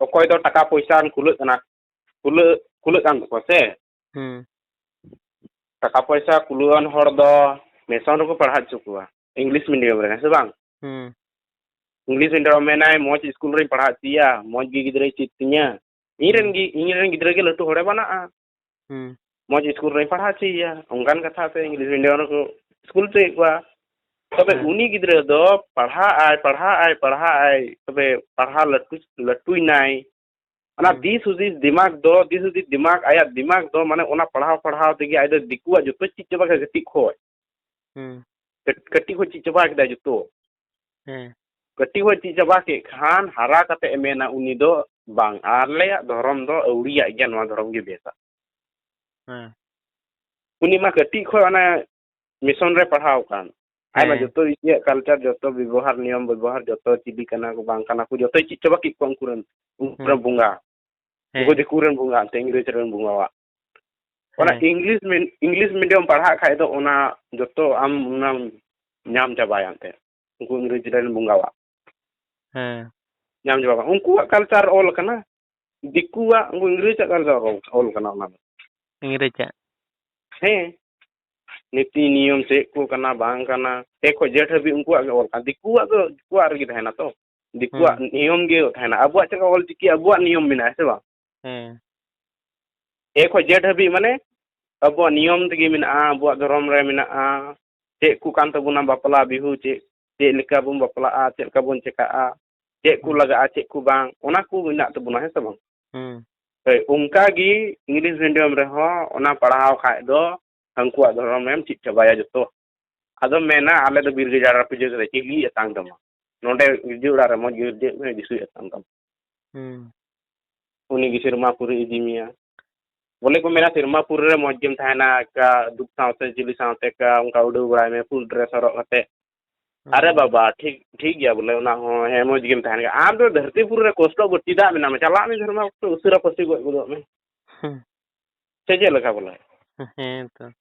okoy do taka poisa kulut kana kulut kan ko se taka poisa kuluan hor do meson ko parhat chukua english medium re se bang english medium mena moj school re parhat tia moj gi gidre chitnya ingin gidra ge latu hore bana moj school re parha chiya ongan katha se english medium ko school te kwa tobe uni gidra do parha ai tobe parha latu nai ana disudis dimag aya dimag do mane ona parha tegi ai do dikuwa joto chichba ka gati khoi kati ko chichba ka joto kati ko chichba ke khan hara kate emena uni do bang arle dorom do auria gen wa dorom ge besa uni ma kati kho ana mission re parhau kan ai ma joto ye culture joto bibohar niyom bibohar joto chidi kana ko bang kana ko joto chi coba ki konkuren ukuran bunga ko de kuren bunga tengre cheren bunga wa ona english medium parha khai do ona joto am na nyam chabayante ko ingre cheren bunga wa nyam jawab unku culture all kana dikuwa unku ingre culture all kana ona ingre नीति नियम से को कना बांग कना एको जेठ भी उनको आगे ऑल का दिकुआ तो दिकुआ रे की थाना तो दिकुआ नियम गे थाना अबुआ चका ऑल चिकी अबुआ नियम बिना से बा एको जेठ भी माने अबुआ नियम तगी मिना अबुआ धर्म रे मिना चे को कान तबुना बापला बिहु चे लेका बुन बापला चे लेका बुन चका चे को लगा चे को बांग ओना को मिना तबुना है से बा उनका गी इंग्लिश मीडियम रे हो ओना पढ़ाओ खाय दो हंकुआ धर्म में चित चबाया जतो आदम मेना आले दो बिरगे जारा पुजे रे चिली अतांग दम नोंडे गिरजुड़ा रे मो गिरजे में दिसु अतांग दम उनी गी सिरमापुर इदिमिया बोले को मेरा सिरमापुर रे मौजम थाना का दुख सावते जिली सावते का उनका उडू बड़ा में फुल ड्रेस और कते अरे बाबा ठीक गया बोले ना हो हे मौज गेम थाना आम तो धरतीपुर रे कोस्टो बटिदा में ना चला में धर्मा तो उसरा पसी गो में चेजे लगा बोला तो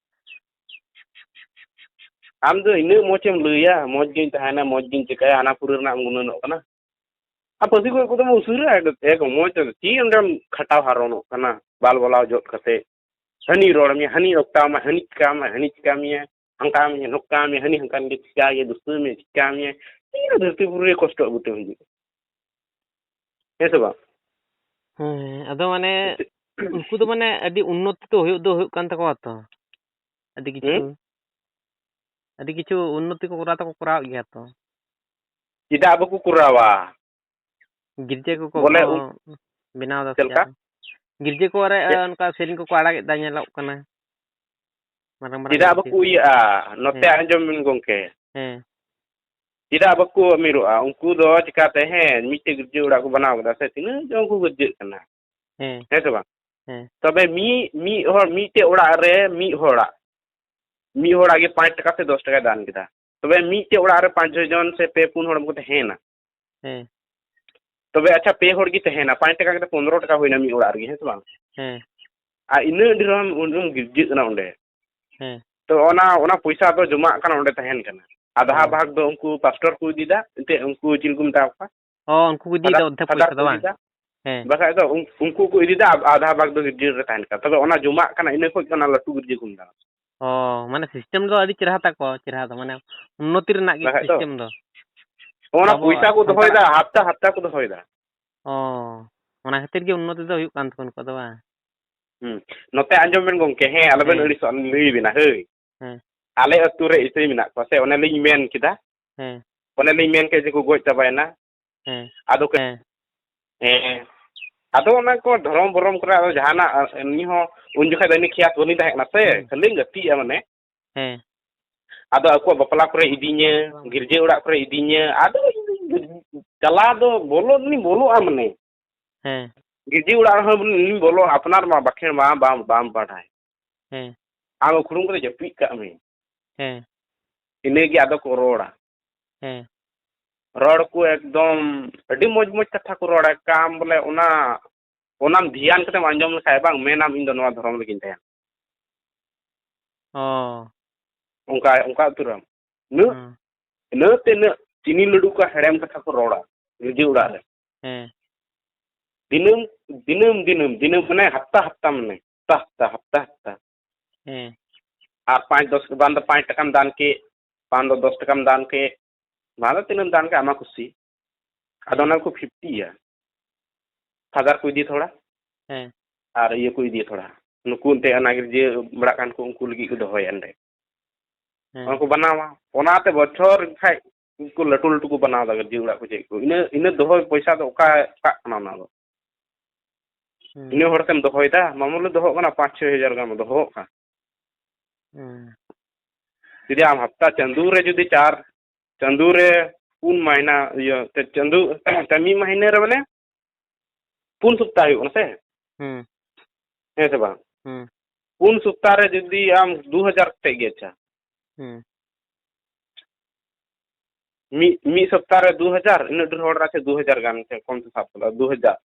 आम दो इन मोचेम लुया मौज गिन तहाना मौज गिन चिकाया हाना पुर ना गुननो कना आ पसी को एकदम उसुरा एक मौज ची अंदम खटाव हारोनो कना बाल बलाव जोत कते हनी रोड में हनी ओक्ता में हनी चिका में हंका में नोक्का में हनी हंकान के चिका ये दुसु में चिका में तीन धरती पुरे कष्ट गुते हुई ऐसे बा अदो माने उनको तो माने अडी उन्नति तो हुयो कान तको तो अडी किछु उन्नति को कराव गया तो चिदा अब को कुरावा गिरजे को बोले बिनाव दा गिरजे को अरे उनका सेरिंग को आड़ा दा नेलक कना मारang चिदा अब को या नोते आंजम मिन गोंके चिदा अब को अमीरो उनको दो चिकाते हैं मिटे गिरजे उड़ा को बनाव दा से तीन जो को गिरजे कना ᱦᱮᱸ ᱦᱮᱸ ᱥᱮ ᱵᱟᱝ ᱦᱮᱸ तबे मी हर मीटे ओड़ा रे मी होड़ा गे 5 टका से 10 टका दान किदा तबे मीटे ओड़ा रे 5 जन से पे पुन होड़ को तहेना ᱦᱮᱸ तबे अच्छा पे होड़ की तहेना 5 टका के 15 टका होइना मी ओड़ा रे हैं से बांग ᱦᱮᱸ आ इना दिरम उन गिरजित ना ओंडे ᱦᱮᱸ तो ओना पैसा दो जमा kana ओंडे तहेन kana आधा ᱚ भाग दो उनको पास्टर को दीदा एंते उनको चिल को मता का ᱚ ᱩᱱᱠᱩ ᱠᱚ ᱤᱫᱤᱭᱮᱫᱟ ᱚᱫᱷᱮᱠ ᱯᱚᱭᱥᱟ ᱫᱚ ᱵᱟᱝ ᱦᱮᱸ बखा तो उनको को इदीदा आधा भाग दो गिरजित रे तहेन का तबे ओना जमा kana इना को kana लटू गिरजित को मता ᱚ ᱢᱟᱱᱮ ᱥᱤᱥᱴᱮᱢ ᱫᱚ ᱟᱹᱰᱤ ᱪᱮᱨᱦᱟ ᱛᱟᱠᱚ ᱪᱮᱨᱦᱟ ᱫᱚ ᱢᱟᱱᱮ ᱩन्नᱚᱛᱤ ᱨᱮᱱᱟᱜ ᱜᱮ ᱥᱤᱥᱴᱮᱢ ᱫᱚ ओना ᱟᱵᱚ पैसा को दोहोयदा हफ्ता को दोहोयदा ᱚ ᱚᱱᱟ ᱠᱷᱟᱹᱛᱤᱨ ᱜᱮ ᱩन्नᱚᱛि ᱫᱚ ᱦᱩᱭᱩᱜ ᱠᱟᱱ ᱛᱟᱠᱚ ᱫᱚ ᱵᱟᱝ नोते आंजम बेन गोंके हे आलबेन अड़ी सन लई बिना हे ᱦᱮᱸ आले अतु रे इसे मिना को से ओने लिኝ मेन किदा ᱦᱮᱸ ओने लिኝ मेन के जे को गोज चाबायना ᱦᱮᱸ आदो के ᱦᱮᱸ आदो ओना को धरम बरम करे आदो जहाना नि हो उन जखा दनी खियात बनी ताहे ना से खाली गति माने ᱦᱮᱸ आदो अको बपला करे इदिnye गिरजे उड़ा करे इदिnye आदो चला दो बोलो आ माने ᱦᱮᱸ गिरजे उड़ा हो नि बोलो अपनार मा बखेर मा बाम पढ़ाय ᱦᱮᱸ आम खुरुम करे जपी का में ᱦᱮᱸ इने गे आदो को रोड़ा ᱦᱮᱸ रोड को एकदम अड़ी मौज कथा को रोड़ा काम बोले ओनाम ध्यान कते आंजम लखाय बांग मेनाम इन दो नवा धरम लगिन तहन ᱚ उनका तुरम न ते न चीनी लड्डू का हेड़म कथा को रोड़ा गिरजे उड़ा रे ᱦᱮᱸ दिनम माने हफ्ता माने हफ्ता ᱦᱮᱸ और 5-10 बांध 5 टका दान के 5-10 टका दान के मानो तीनम दान के आमा खुशी आदोना को 50 है फादर को दी थोड़ा ᱦᱮᱸ और ये को दी थोड़ा नुकुन ते अनागिर जे बड़ा कान को उनको लगी को दोहय अंडे उनको बनावा ओनाते बछर खाय उनको लटू को बनावा अगर जे उड़ा को जे को इन दोहय पैसा दो का ना ना दो इन होड़तेम दोहयदा मामूल दोहो कना 5-6 हजार गाम दोहो का जुदी आम हफ्ता चंदू रे जुदी 4 चंदू रे 3 महीना ये ते चंदू तमी महीने रे बने 3 सप्ताह हो से है से बा 3 सप्ताह रे जुदी आम 2000 ते गे अच्छा मी सप्ताह रे 2000 इन डर होड़ राचे 2000 गान से कम से साफ 2000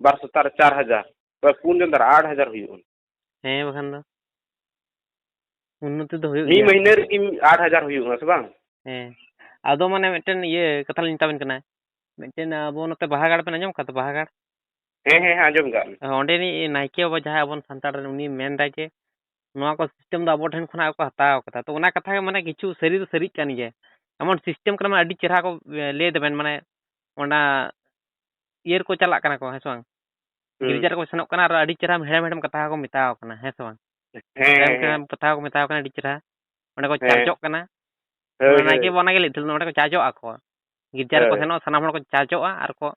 बार सप्ताह रे 4000 तो 3 जंदर 8000 हुई हैं बखान दो उन्नति तो हुई मी महीने रे 8000 हुई से बांग हैं आदो माने मिटन ये कथा लिन ताबिन कना मिटन अबो नते बाहागाड़ पे आंजम का तो बाहागाड़ हैं आंजम गा ओंडे नि नाइके बाबा जहां अबन संताड़ उनी मेन दा जे नोआ को सिस्टम दा अबो ठन खना को हताव कथा तो ओना कथा माने किछु सरी तो सरी कान गे एमन सिस्टम कना अडी चेहरा को ले देबेन माने ओना ईयर को चला कना को है संग गिरजार को सनक कना अडी चेहरा हेड़म कथा को मिताव कना है संग हेड़म कथा को मिताव कना अडी चेहरा ओंडे को चार्जो कना नाइके बना गे लिथल ओंडे को चार्जो आको गिरजार को सेनो सनाम को चार्जो आर को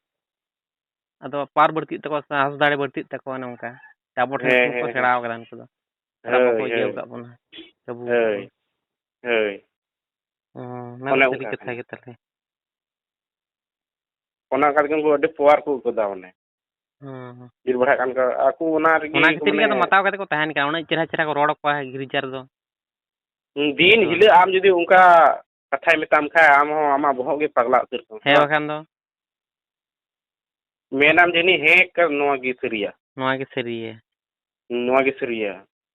अदो पार बढ़ती तको साहस दाड़े बढ़ती तको नंका ताबो ठन को सेड़ाव कदान को को जेव का बना तबु ना सरी कथा के तले ओना कादगन को अडे पोवार को दावने गिर बड़ा कान का आकू ओना रगी ओना कितिर के तो मताव कते को तहन का ओना चेहरा को रोड को गिरजार दो दिन हिले आम जदी उनका कथाय मिताम खा आम हो आमा बहो गे पगला उतर को हे बखान दो मेनाम जनी हे कर नोआ गी सरिया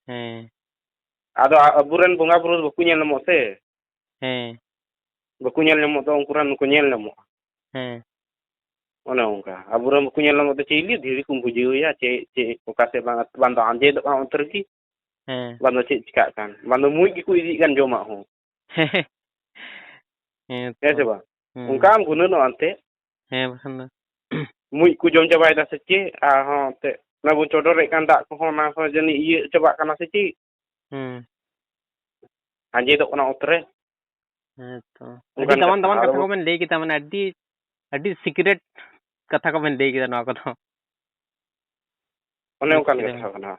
हैं आदो अबुरन बोंगा बुरु बकु नेल नमो से हैं बकु नेल नमो तो उनकुरन को नेल नमो हैं ओना उनका अबुरन बकु नेल नमो तो चेली धीरी कुम बुजिया चे ओका से बांद आंजे दो अंतर की हैं बांद चे चिका कान बांद मुई की को इदी गान जोमा हो हैं ऐसे बा उनका हम गुनो नो अंते हैं बखान मुई को जोम चबाय दा से चे आ हो ते ना बु चोडोर रे कान दा को हो ना हो जनी ये चबा काना से चे आंजे दो ओना उतरे तो अडी दमन कथा को मैं ले किता माने अडी सीक्रेट कथा को मैं ले किता ना को तो ओने ओकान कथा कना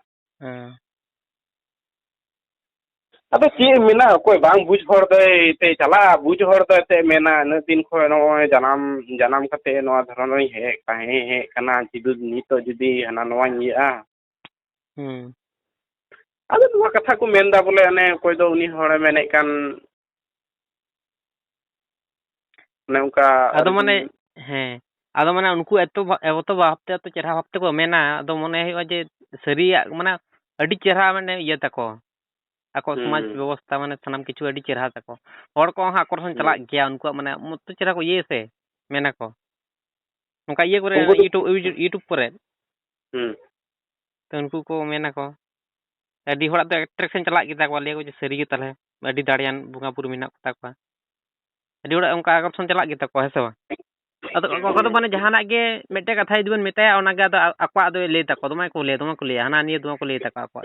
ᱟᱫᱚ ᱪᱮᱫ ᱢᱮᱱᱟ ᱚᱠᱚᱭ ᱵᱟᱝ ᱵᱩᱡᱽ ᱦᱚᱲ ᱫᱚᱭ ᱛᱮ ᱪᱟᱞᱟᱜᱼᱟ, ᱵᱩᱡᱽ ᱦᱚᱲ ᱫᱚ ᱛᱮ ᱢᱮᱱᱟ ᱤᱱᱟᱹᱜ ᱫᱤᱱ ᱠᱷᱚᱱ ᱱᱚᱜᱼᱚᱭ ᱡᱟᱱᱟᱢ ᱠᱟᱛᱮ ᱱᱚᱣᱟ ᱫᱷᱚᱨᱚᱢ ᱨᱤᱧ ᱦᱮᱡ ᱠᱟᱱᱟ, ᱱᱤᱛᱚᱜ ᱡᱩᱫᱤ ᱦᱟᱱᱟ ᱱᱚᱣᱟᱧ ᱤᱭᱟᱹᱜᱼᱟ, ᱟᱫᱚ ᱱᱚᱣᱟ ᱠᱟᱛᱷᱟ ᱠᱚ ᱢᱮᱱᱫᱟ ᱵᱚᱞᱮ ᱚᱱᱮ ᱚᱠᱚᱭ ᱫᱚ ᱩᱱᱤ ᱦᱚᱲᱮ ᱢᱮᱱᱮᱫ ᱠᱟᱱ ᱚᱱᱮ ᱚᱱᱠᱟ ᱟᱫᱚ ᱢᱟᱱᱮ ᱦᱮᱸ ᱟᱫᱚ ᱢᱟᱱᱮ ᱩᱱᱠᱩ ᱮᱛᱚ ᱵᱷᱟᱵᱛᱮ ᱮᱛᱚ ᱪᱮᱨᱦᱟ ᱵᱷᱟᱵ ᱛᱮᱠᱚ ᱢᱮᱱᱟ, ᱟᱫᱚ ᱢᱚᱱᱮ ᱦᱩᱭᱩᱜᱼᱟ ᱡᱮ ᱥᱟᱹᱨᱤᱭᱟᱜ ᱢᱟᱱᱮ ᱟᱹᱰᱤ ᱪᱮᱨᱦᱟ ᱢᱟᱱᱮ ᱤᱭᱟᱹ ᱛᱟᱠᱚ ᱟᱠᱚ ᱥᱚᱢᱟᱡᱽ ᱵᱮᱵᱚᱥᱛᱷᱟ ᱢᱟᱱᱮ ᱥᱟᱱᱟᱢ ᱠᱤᱪᱷᱩ ᱟᱹᱰᱤ ᱪᱮᱨᱦᱟ ᱛᱟᱠᱚ, ᱦᱚᱲ ᱠᱚᱦᱚᱸ ᱟᱠᱚᱨᱥᱚᱱ ᱪᱟᱞᱟᱜ ᱜᱮᱭᱟ ᱩᱱᱠᱩᱣᱟᱜ ᱢᱟᱱᱮ ᱢᱚᱛᱚ ᱪᱮᱨᱦᱟ ᱠᱚ ᱤᱭᱟᱹᱭᱟ ᱥᱮ ᱢᱮᱱᱟᱠᱚ ᱱᱚᱝᱠᱟ ᱤᱭᱟᱹ ᱠᱚᱨᱮ ᱩᱱᱠᱩ ᱫᱚ ᱤᱭᱩᱴᱩᱵᱽ ᱠᱚᱨᱮ ᱛᱚ ᱩᱱᱠᱩ ᱠᱚ ᱢᱮᱱᱟᱠᱚ ᱟᱹᱰᱤ ᱦᱚᱲᱟᱜ ᱫᱚ ᱮᱴᱨᱟᱠᱥᱚᱱ ᱪᱟᱞᱟᱜ ᱜᱮᱛᱟ ᱠᱚᱣᱟ, ᱞᱟᱹᱭᱟᱠᱚ ᱡᱮ ᱥᱟᱹᱨᱤᱜᱮ ᱛᱟᱦᱚᱞᱮ ᱟᱹᱰᱤ ᱫᱟᱲᱮᱭᱟᱱ ᱵᱚᱸᱜᱟ ᱵᱩᱨᱩ ᱢᱮᱱᱟᱜ ᱠᱚᱛᱟ ᱠᱚᱣᱟ, ᱟᱹᱰᱤ ᱦᱚᱲᱟᱜ ᱚᱱᱠᱟ ᱟᱠᱚᱨᱥᱚᱱ ᱪᱟᱞᱟᱜ ᱜᱮᱛᱟ ᱠᱚᱣᱟ, ᱦᱮᱸ ᱥᱮ ᱵᱟᱝ? ᱟᱫᱚ ᱚᱠᱟ ᱫᱚ ᱢᱟᱱᱮ ᱡᱟᱦᱟᱱᱟᱜ ᱜᱮ ᱢᱤᱫᱴᱮᱡ ᱠᱟᱛᱷᱟ ᱡᱩᱫᱤ ᱵᱮᱱ ᱢᱮᱛᱟᱭᱟ ᱚᱱᱟᱜᱮ ᱟᱫᱚ ᱟᱠᱚᱣᱟᱜ ᱫᱚᱭ ᱞᱟᱹᱭ ᱛᱟᱠᱚᱣᱟ, ᱫᱚᱢᱮ ᱠᱚ ᱞᱟᱹᱭᱟ ᱦᱟᱱᱟ ᱱᱤᱭᱟᱹ ᱫᱚᱢᱮ ᱠᱚ ᱞᱟᱹᱭ ᱛᱟᱠᱚᱣᱟ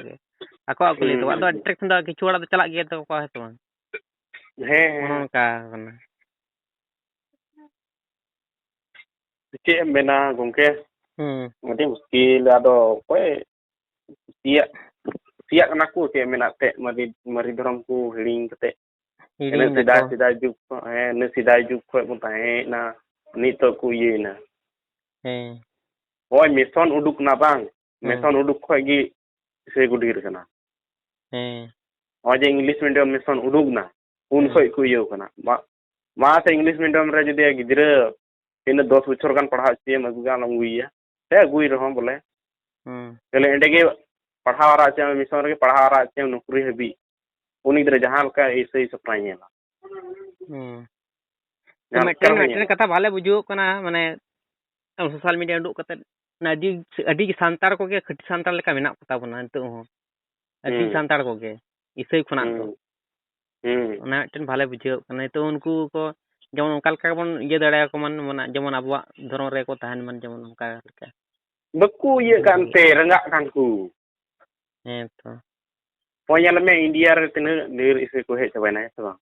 ᱟᱠᱚᱣᱟᱜ ᱠᱚ ᱞᱟᱹᱭ ᱛᱟᱠᱚᱣᱟ, ᱟᱫᱚ ᱮᱴᱨᱟᱠᱥᱚᱱ ᱫᱚ ᱠᱤᱪᱷᱩ ᱦᱚᱲᱟᱜ ᱫᱚ ᱪᱟᱞᱟᱜ ᱜᱮᱭᱟ ᱛᱟᱠᱚᱣᱟ, ᱦᱮᱸ ᱥᱮ ᱵᱟᱝ? ᱚᱱᱮ ᱦᱮᱸ ᱚᱱᱠᱟ ᱠᱟᱱᱟ ᱪᱮᱫ ᱮᱢ ᱢᱮᱱᱟ ᱜᱚᱝᱠᱮ, ᱦᱩᱸ ᱟᱹᱰᱤ ᱢᱩᱥᱠᱤᱞ, ᱟᱫᱚ ᱚᱠᱚᱭ ᱠᱩᱥᱤᱭᱟᱜ ᱠᱟᱱᱟ ᱠᱚ ᱪᱮᱫ ᱢᱮᱱᱟᱜ ᱛᱮ ᱢᱟᱨᱮ ᱫᱷᱚᱨᱚᱢ ᱠᱚ ᱦᱤᱲᱤᱧ ᱠᱟᱛᱮ ᱤᱱᱟᱹᱜ ᱦᱤᱲᱤᱧ ᱫᱟᱠᱚ ᱥᱮᱫᱟᱭ ᱡᱩᱜᱽ ᱤᱱᱟᱹ ᱥᱮᱫᱟᱭ ᱡᱩᱜᱽ ᱠᱷᱚᱡ ᱵᱚᱱ ᱛᱟᱦᱮᱸᱭᱮᱱᱟ, ᱱᱤᱛᱚᱜ ᱠᱚ ᱤᱭᱟᱹᱭᱮᱱᱟ, ᱦᱮᱸ ᱱᱚᱜᱼᱚᱭ ᱢᱤᱥᱚᱱ ᱩᱰᱩᱠ ᱱᱟ ᱵᱟᱝ, ᱦᱩᱸ ᱢᱤᱥᱚᱱ ᱩᱰᱩᱠ ᱠᱷᱚᱡ ᱜᱮ ᱤᱥᱟᱹᱭ ᱠᱚ ᱰᱷᱮᱨ ᱠᱟᱱᱟ, ᱦᱮᱸ ᱱᱚᱜᱼᱚᱭ ᱡᱮ ᱤᱝᱞᱤᱥ ᱢᱤᱰᱤᱭᱟᱢ ᱢᱤᱥᱚᱱ ᱩᱰᱩᱠ ᱱᱟ ᱩᱱ ᱦᱩᱸ ᱠᱷᱚᱡ ᱠᱚ ᱤᱭᱟᱹᱣ ᱠᱟᱱᱟ, ᱢᱟᱥᱮ ᱤᱝᱞᱤᱥ ᱢᱤᱰᱤᱭᱟᱢ ᱨᱮ ᱡᱩᱫᱤ ᱜᱤᱫᱽᱨᱟᱹ ᱛᱤᱱᱟᱹᱜ 10 ᱵᱚᱪᱷᱚᱨ ᱜᱟᱱ ᱯᱟᱲᱦᱟᱣ ᱦᱚᱪᱚᱭᱮᱢ ᱟᱹᱜᱩᱭᱮᱭᱟ ᱥᱮ ᱟᱹᱜᱩᱭ ᱨᱮᱦᱚᱸ ᱵᱚᱞᱮ ᱛᱟᱦᱞᱮ ᱮᱸᱰᱮ ᱜᱮ ᱯᱟᱲᱦᱟᱣ ᱦᱟᱨᱟ ᱦᱚᱪᱚᱭᱮᱢ, ᱢᱤᱥᱚᱱ ᱨᱮᱜᱮ ᱯᱟᱲᱦᱟᱣ ᱦᱟᱨᱟ ᱦᱚᱪᱚᱭᱮᱢ ᱱᱚᱠᱨᱤ ᱦᱟᱹᱵᱤᱡ, ᱩᱱᱤ ᱜᱤᱫᱽᱨᱟᱹ ᱡᱟᱦᱟᱸ ᱞᱮᱠᱟ ᱤᱥᱟᱹᱭ ᱥᱟᱯᱲᱟᱣ ᱧᱮᱞᱟ, ᱛᱚ ᱡᱟᱦᱟᱸ ᱞᱮᱠᱟ ᱨᱮᱦᱚᱸ ᱢᱤᱫᱴᱮᱱ ᱧᱮᱞᱟ ᱠᱟᱛᱷᱟ ᱵᱷᱟᱞᱮ ᱵᱩᱡᱷᱟᱹᱣᱚᱜ ᱠᱟᱱᱟ, ᱢᱟᱱᱮ ᱥᱳᱥᱟᱞ ᱢᱤᱰᱤᱭᱟ ᱩᱰᱩᱠ ᱠᱟᱛᱮᱫ ᱟᱹᱰᱤ ᱥᱟᱱᱛᱟᱲ ᱠᱚᱜᱮ ᱠᱷᱟᱹᱴᱤ ᱥᱟᱱᱛᱟᱲ ᱞᱮᱠᱟ ᱢᱮᱱᱟᱜ ᱠᱚᱛᱟ ᱵᱚᱱᱟ ᱱᱤᱛᱚᱜ ᱦᱚᱸ, ᱟᱹᱰᱤ ᱥᱟᱱᱛᱟᱲ ᱠᱚᱜᱮ ᱤᱥᱟᱹᱭ ᱠᱷᱚᱱᱟᱜ ᱫᱚ, ᱚᱱᱟ ᱢᱤᱫᱴᱮᱱ ᱵᱷᱟᱞᱮ ᱵᱩᱡᱷᱟᱹᱣᱚᱜ ᱠᱟᱱᱟ, ᱱᱤᱛᱚᱜ ᱩᱱᱠᱩ ko ᱡᱮᱢᱚᱱ ᱚᱱᱠᱟ ᱞᱮᱠᱟ ᱜᱮᱵᱚᱱ ᱤᱭᱟᱹ ᱫᱟᱲᱮᱭᱟᱠᱚ ᱢᱟᱱ ᱡᱮᱢᱚᱱ ᱟᱵᱚᱣᱟᱜ ᱫᱷᱚᱨᱚᱢ ᱨᱮᱠᱚ ᱛᱟᱦᱮᱱ ᱢᱟ ᱡᱮᱢᱚᱱ ᱚᱱᱠᱟ ᱞᱮᱠᱟ ᱵᱟᱠᱚ ᱤᱭᱟᱹᱜ ᱠᱟᱱᱛᱮ ᱨᱟᱸᱜᱟᱜ ᱠᱟᱱ ᱠᱚ, ᱦᱮᱸ ᱛᱚ ᱱᱚᱜᱼᱚᱭ ᱧᱮᱞ ᱢᱮ ᱤᱱᱰᱤᱭᱟ ᱨᱮ ᱛᱤᱱᱟᱹᱜ ᱰᱷᱮᱨ ᱤᱥᱟᱹᱭ ᱠᱚ ᱦᱮᱡ ᱪᱟᱵᱟᱭᱮᱱᱟ, ᱦᱮᱸ ᱥᱮ ᱵᱟᱝ?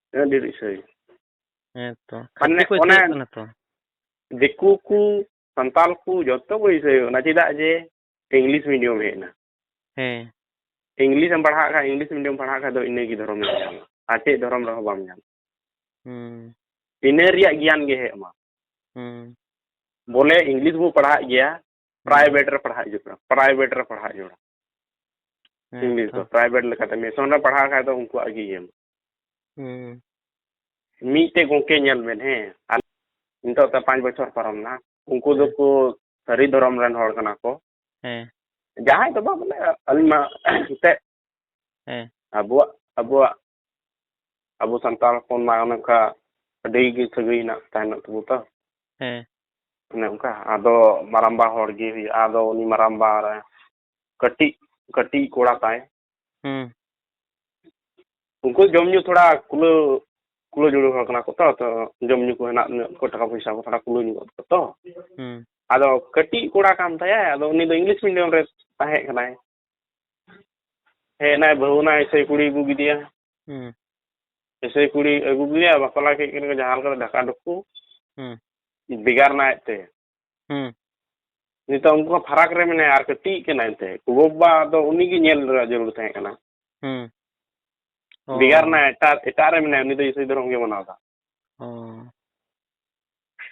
ᱛᱤᱱᱟᱹᱜ ᱰᱷᱮᱨ ᱤᱥᱟᱹᱭ, ᱦᱮᱸ ᱛᱚ ᱢᱟᱱᱮ ᱠᱷᱟᱹᱪᱤ ᱠᱚ ᱚᱱᱮ ᱤᱥᱟᱹᱭᱚᱜ ᱠᱟᱱᱟ ᱛᱚ, ᱫᱤᱠᱩ ᱠᱚ ᱥᱟᱱᱛᱟᱞ ᱠᱚ ᱡᱚᱛᱚ ᱠᱚ ᱤᱥᱟᱹᱭᱚᱜ ᱠᱟᱱᱟ, ᱪᱮᱫᱟᱜ ᱡᱮ ᱤᱝᱞᱤᱥ ᱢᱤᱰᱤᱭᱟᱢ ᱦᱮᱡ ᱮᱱᱟ, ᱦᱮᱸ ᱤᱝᱞᱤᱥ ᱮᱢ ᱯᱟᱲᱦᱟᱜ ᱠᱷᱟᱡ ᱤᱝᱞᱤᱥ ᱢᱤᱰᱤᱭᱟᱢ ᱯᱟᱲᱦᱟᱜ ᱠᱷᱟᱡ ᱫᱚ ᱤᱱᱟᱹᱜᱮ ᱫᱷᱚᱨᱚᱢ ᱨᱮᱢ ᱧᱟᱢᱟ, ᱟᱨ ᱪᱮᱫ ᱫᱷᱚᱨᱚᱢ ᱨᱮᱦᱚᱸ ᱵᱟᱢ ᱧᱟᱢᱟ, ᱤᱱᱟᱹ ᱨᱮᱭᱟᱜ ᱜᱮᱭᱟᱱ ᱜᱮ ᱦᱮᱡ ᱟᱢᱟ, ᱵᱚᱞᱮ ᱤᱝᱞᱤᱥ ᱵᱚ ᱯᱟᱲᱦᱟᱜ ᱜᱮᱭᱟ, ᱯᱨᱟᱭᱵᱷᱮᱴ ᱨᱮ ᱯᱟᱲᱦᱟᱜ ᱡᱟᱹᱨᱩᱲᱟ, ᱯᱨᱟᱭᱵᱷᱮᱴ ᱨᱮ ᱯᱟᱲᱦᱟᱜ ᱡᱟᱹᱨᱩᱲᱟ, ᱦᱮᱸ ᱤᱝᱞᱤᱥ ᱛᱚ ᱫᱚ ᱯᱨᱟᱭᱵᱷᱮᱴ ᱞᱮᱠᱟᱛᱮ, ᱢᱤᱥᱚᱱ ᱨᱮ ᱯᱟᱲᱦᱟᱣ ᱠᱷᱟᱡ ᱫᱚ ᱩᱱᱠᱩᱣᱟᱜ ᱜᱮ ᱤᱭᱟᱹ ᱢᱤᱫᱴᱮᱡ ᱜᱚᱝᱠᱮ ᱧᱮᱞ ᱵᱮᱱ ᱦᱮᱸ, ᱱᱤᱛᱚᱜ ᱛᱮ 5 ᱵᱚᱪᱷᱚᱨ ᱯᱟᱨᱚᱢᱱᱟ, ᱩᱱᱠᱩ ᱦᱮᱸ ᱫᱚᱠᱚ ᱥᱟᱹᱨᱤ ᱫᱷᱚᱨᱚᱢ ᱨᱮᱱ ᱦᱚᱲ ᱠᱟᱱᱟ ᱠᱚ, ᱦᱮᱸ ᱡᱟᱦᱟᱸᱭ ᱫᱚ ᱵᱟᱝ ᱵᱚᱞᱮ ᱟᱹᱞᱤᱧ ᱢᱟ ᱮᱱᱛᱮᱫ ᱦᱮᱸ ᱟᱵᱚ ᱥᱟᱱᱛᱟᱲ ᱦᱚᱯᱚᱱ ᱢᱟ ᱚᱱᱮ ᱚᱱᱠᱟ ᱟᱹᱰᱤ ᱜᱮ ᱥᱟᱹᱜᱟᱹᱭ ᱦᱮᱱᱟᱜ ᱛᱟᱦᱮᱱᱚᱜ ᱛᱟᱵᱚ ᱛᱚ, ᱦᱮᱸ ᱚᱱᱮ ᱚᱱᱠᱟ ᱟᱫᱚ ᱢᱟᱨᱟᱢᱵᱟ ᱦᱚᱲ ᱜᱮ ᱦᱩᱭᱩᱜᱼᱟ, ᱟᱫᱚ ᱩᱱᱤ ᱢᱟᱨᱟᱢᱵᱟ ᱨᱮ ᱠᱟᱹᱴᱤᱡ ᱠᱚᱲᱟ ᱛᱟᱭ, ᱩᱱᱠᱩ ᱡᱚᱢ ᱧᱩ ᱛᱷᱚᱲᱟ ᱠᱩᱞᱟᱹᱣ ᱡᱩᱲᱟᱹ ᱦᱚᱲ ᱠᱟᱱᱟ ᱠᱚ ᱛᱚ ᱡᱚᱢ ᱧᱩ ᱠᱚ ᱦᱮᱱᱟᱜ ᱴᱟᱠᱟ ᱯᱚᱭᱥᱟ ᱠᱚ ᱛᱷᱚᱲᱟ ᱠᱩᱞᱟᱹᱣ ᱧᱚᱜᱚᱜ ᱛᱟᱠᱚ ᱛᱚ, ᱟᱫᱚ ᱠᱟᱹᱴᱤᱡ ᱠᱚᱲᱟ ᱠᱟᱱ ᱛᱟᱭᱟᱭ, ᱟᱫᱚ ᱩᱱᱤ ᱫᱚ ᱤᱝᱞᱤᱥ ᱢᱤᱰᱤᱭᱟᱢ ᱨᱮ ᱛᱟᱦᱮᱸ ᱠᱟᱱᱟᱭ, ᱦᱮᱡ ᱱᱟᱭ ᱵᱟᱹᱦᱩᱱᱟᱭ ᱤᱥᱟᱹᱭ ᱠᱩᱲᱤ ᱟᱹᱜᱩ ᱠᱮᱫᱮᱭᱟ, ᱤᱥᱟᱹᱭ ᱠᱩᱲᱤ ᱟᱹᱜᱩ ᱠᱮᱫᱮᱭᱟ, ᱵᱟᱯᱞᱟ ᱠᱮᱫ ᱠᱤᱱ ᱡᱟᱦᱟᱸ ᱞᱮᱠᱟ ᱰᱷᱟᱠᱟ ᱰᱩᱠᱩ, ᱵᱷᱮᱜᱟᱨ ᱱᱟᱭ ᱟᱡᱛᱮ, ᱱᱤᱛᱚᱜ ᱩᱱᱠᱩ ᱦᱚᱸ ᱯᱷᱟᱨᱟᱠ ᱨᱮ ᱢᱮᱱᱟᱭᱟ, ᱟᱨ ᱠᱟᱹᱴᱤᱡ ᱠᱟᱱᱟᱭ ᱮᱱᱛᱮᱫ ᱜᱚᱜᱚ-ᱵᱟᱵᱟ ᱫᱚ ᱩᱱᱤᱜᱮ ᱧᱮᱞ ᱨᱮᱭᱟᱜ ᱡᱟᱹᱨᱩᱲ ᱛᱟᱦᱮᱸ ᱠᱟᱱᱟ, ᱵᱷᱮᱜᱟᱨ ᱱᱟᱭ ᱮᱴᱟᱜ ᱨᱮ ᱢᱮᱱᱟᱭᱟ, ᱩᱱᱤ ᱫᱚ ᱤᱥᱟᱹᱭ ᱫᱷᱚᱨᱚᱢ ᱜᱮ ᱢᱟᱱᱟᱣ ᱮᱫᱟ,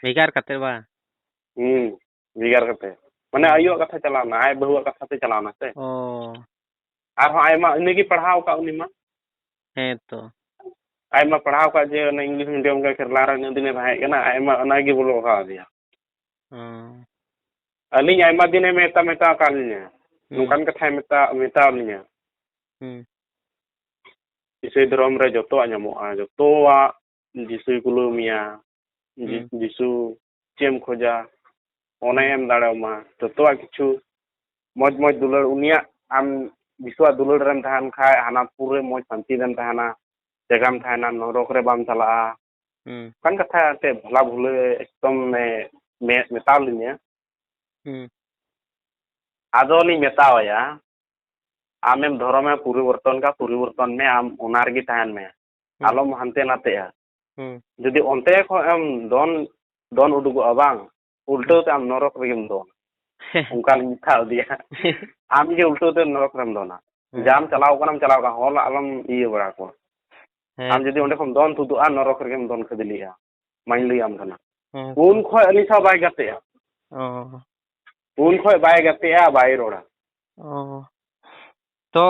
ᱵᱷᱮᱜᱟᱨ ᱠᱟᱛᱮ ᱵᱟᱝ, ᱵᱷᱮᱜᱟᱨ ᱠᱟᱛᱮ ᱢᱟᱱᱮ ᱟᱭᱳᱣᱟᱜ ᱠᱟᱛᱷᱟ ᱪᱟᱞᱟᱣᱱᱟ, ᱟᱡ ᱵᱟᱹᱦᱩᱣᱟᱜ ᱠᱟᱛᱷᱟ ᱛᱮ ᱪᱟᱞᱟᱣᱱᱟ ᱥᱮ, ᱟᱨᱦᱚᱸ ᱟᱭᱢᱟ ᱤᱱᱟᱹᱜᱮ ᱯᱟᱲᱦᱟᱣ ᱟᱠᱟᱫ ᱩᱱᱤ ᱢᱟ, ᱦᱮᱸ ᱛᱚ ᱟᱡᱢᱟ ᱯᱟᱲᱦᱟᱣ ᱠᱟᱜ ᱡᱮ ᱤᱝᱞᱤᱥ ᱢᱤᱰᱤᱭᱟᱢ ᱜᱮ ᱠᱮᱨᱞᱟ ᱨᱮ ᱩᱱᱟᱹᱜ ᱫᱤᱱᱮ ᱛᱟᱦᱮᱸ ᱠᱟᱱᱟ, ᱟᱡᱢᱟ ᱚᱱᱟᱜᱮ ᱵᱚᱞᱚ ᱟᱠᱟᱣ ᱟᱫᱮᱭᱟ, ᱟᱹᱞᱤᱧ ᱟᱭᱢᱟ ᱫᱤᱱᱮ ᱢᱮᱛᱟ ᱟᱠᱟᱫ ᱞᱤᱧᱟᱹ, ᱱᱚᱝᱠᱟᱱ ᱠᱟᱛᱷᱟᱭ ᱢᱮᱛᱟᱣ ᱞᱤᱧᱟᱹ, ᱤᱥᱟᱹᱭ ᱫᱷᱚᱨᱚᱢ ᱨᱮ ᱡᱚᱛᱚᱣᱟᱜ ᱧᱟᱢᱚᱜᱼᱟ, ᱡᱚᱛᱚᱣᱟᱜ ᱡᱤᱥᱩᱭ ᱠᱩᱞᱟᱹᱣ ᱢᱮᱭᱟ, ᱡᱤᱥᱩ ᱪᱮᱫ ᱮᱢ ᱠᱷᱚᱡᱟ ᱚᱱᱮ ᱮᱢ ᱫᱟᱲᱮᱣᱟᱢᱟ, ᱡᱚᱛᱚᱣᱟᱜ ᱠᱤᱪᱷᱩ ᱢᱚᱡᱽ ᱫᱩᱞᱟᱹᱲ ᱩᱱᱤᱭᱟᱜ ᱟᱢ ᱡᱤᱥᱩᱣᱟᱜ ᱫᱩᱞᱟᱹᱲ ᱨᱮᱢ ᱛᱟᱦᱮᱱ ᱠᱷᱟᱡ ᱦᱟᱱᱟ ᱯᱩᱨᱟᱹ ᱢᱚᱡᱽ ᱥᱟᱱᱛᱤ ᱨᱮᱢ ᱛᱟᱦᱮᱱᱟ, ᱡᱟᱭᱜᱟᱢ ᱛᱟᱦᱮᱱᱟ, ᱱᱚᱨᱚᱠ ᱨᱮ ᱵᱟᱢ ᱪᱟᱞᱟᱜᱼᱟ, ᱚᱱᱠᱟᱱ ᱠᱟᱛᱷᱟ ᱮᱱᱛᱮᱫ ᱵᱷᱟᱞᱟ ᱵᱷᱩᱞᱟᱹ ᱮᱠᱫᱚᱢ ᱢᱮᱛᱟᱣ ᱞᱤᱧᱟᱹ, ᱟᱫᱚᱞᱤᱧ ᱢᱮᱛᱟᱣᱟᱭᱟ, ᱟᱢᱮᱢ ᱫᱷᱚᱨᱚᱢᱮ ᱯᱚᱨᱤᱵᱚᱨᱛᱚᱱ ᱢᱮ, ᱟᱢ ᱚᱱᱟ ᱨᱮᱜᱮ ᱛᱟᱦᱮᱱ ᱢᱮ, ᱟᱞᱚᱢ ᱦᱟᱱᱛᱮ ᱱᱟᱛᱮᱜᱼᱟ, ᱡᱩᱫᱤ ᱚᱱᱛᱮ ᱠᱷᱚᱡ ᱮᱢ ᱫᱚᱱ ᱩᱰᱩᱠᱚᱜᱼᱟ ᱵᱟᱝ, ᱩᱞᱴᱟᱹᱣ ᱛᱮ ᱟᱢ ᱱᱚᱨᱚᱠ ᱨᱮᱜᱮᱢ ᱫᱚᱱᱟ, ᱚᱱᱠᱟᱧ ᱢᱮᱛᱟᱣ ᱟᱫᱮᱭᱟ, ᱟᱢ ᱜᱮ ᱩᱞᱴᱟᱹᱣ ᱛᱮ ᱱᱚᱨᱚᱠ ᱨᱮᱢ ᱫᱚᱱᱟ, जाम चलाव का हॉल आलम ये बड़ा को आम जदी ओंडे खम दोन तुदुआ नरक रेगेम दोन खदलिया माइन लई आम कना उन खय अली सा बाय गातेया उन खय बाय गातेया बाय रोड़ा तो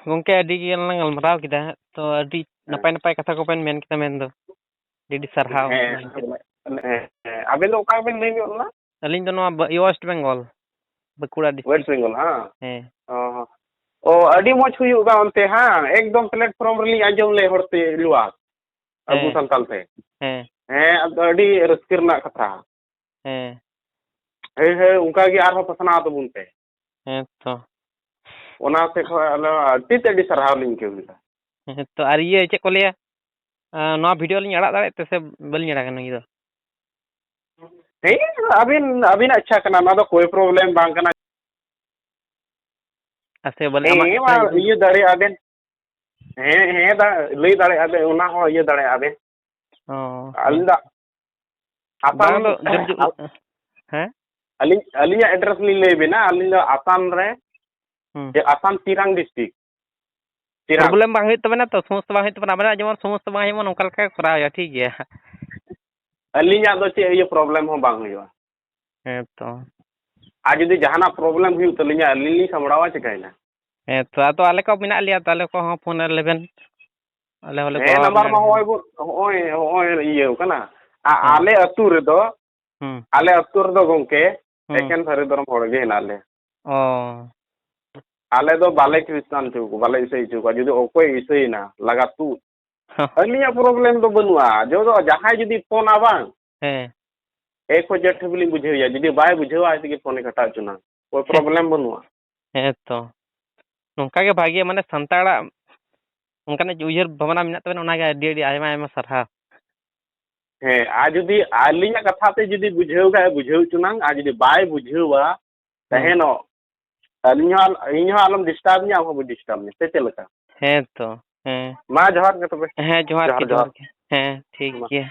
गंके अडी गेल गलमराव किदा तो अडी नपाय नपाय कथा को पेन मेन किता मेन दो डिडी सरहाव अबे दो का बेन नहीं होला अलिन तो वेस्ट बंगाल बकुड़ा वेस्ट बंगाल हां हैं ओ अडी मोच हुयुगा ओनते हां एकदम प्लेटफॉर्म रली आजम ले होरते लुआ अबु संताल थे हैं अडी रस्किर ना कथा हे उनका गे आरो पसना तो बुनते हैं तो ओना से ती अडी सरहाव लिंग के हुला तो आर ये चे को लिया नवा वीडियो लिंग अड़ा दाड़े ते से बलिंग अड़ा कनो इदो हे अबिन अच्छा कना ना तो कोई प्रॉब्लम बांग कना असे बले ये दाड़े आबेन हे दा लई दाड़े आबे ओना हो ये दाड़े आबे अलदा आसाम हैं अलिया एड्रेस ली लेबे ना अलिया आसाम रे ये आसाम तिरांग डिस्ट्रिक्ट प्रॉब्लम बांग होत तबना तो समस्त बांग होत तबना बना जेमन समस्त बांग जेमन ओनका लका कराया ठीक गया अलिया दो चे ये प्रॉब्लम हो बांग होया हैं तो आज यदि जहाना प्रॉब्लम हुई तो लिया लिली समड़ावा चकाइना तो आले को मिना लिया ताले को हां फोन लेबेन आले होले ए नंबर मा होय ये कना आले अतु रे दो आले अतु रे दो गंके एकेन सारे धर्म होड़ गे नाले ओ आले दो बाले क्रिश्चियन चुको बाले ईसाई चुको जदि ओकोय ईसाई ना लगा तू अलिया प्रॉब्लम दो बनुआ जो दो जहां जदि फोन आबां एक को जेठ बिली बुझेया जदि बाय बुझेवा आती के फोन कटा चुना कोई प्रॉब्लम बनुआ है तो नोंका के भाग्य माने संताड़ा उनका उयर भावना मिना तबन ओना गे अडी आयमा आयमा सरहा हे आज जदि आलिया कथा ते जदि बुझेवगा बुझेव चुना आज जदि बाय बुझेवा तहेनो अलिया आलम डिस्टर्ब नी आको डिस्टर्ब नी से चलका है तो हैं मा जोहार के तबे हैं जोहार के हैं ठीक है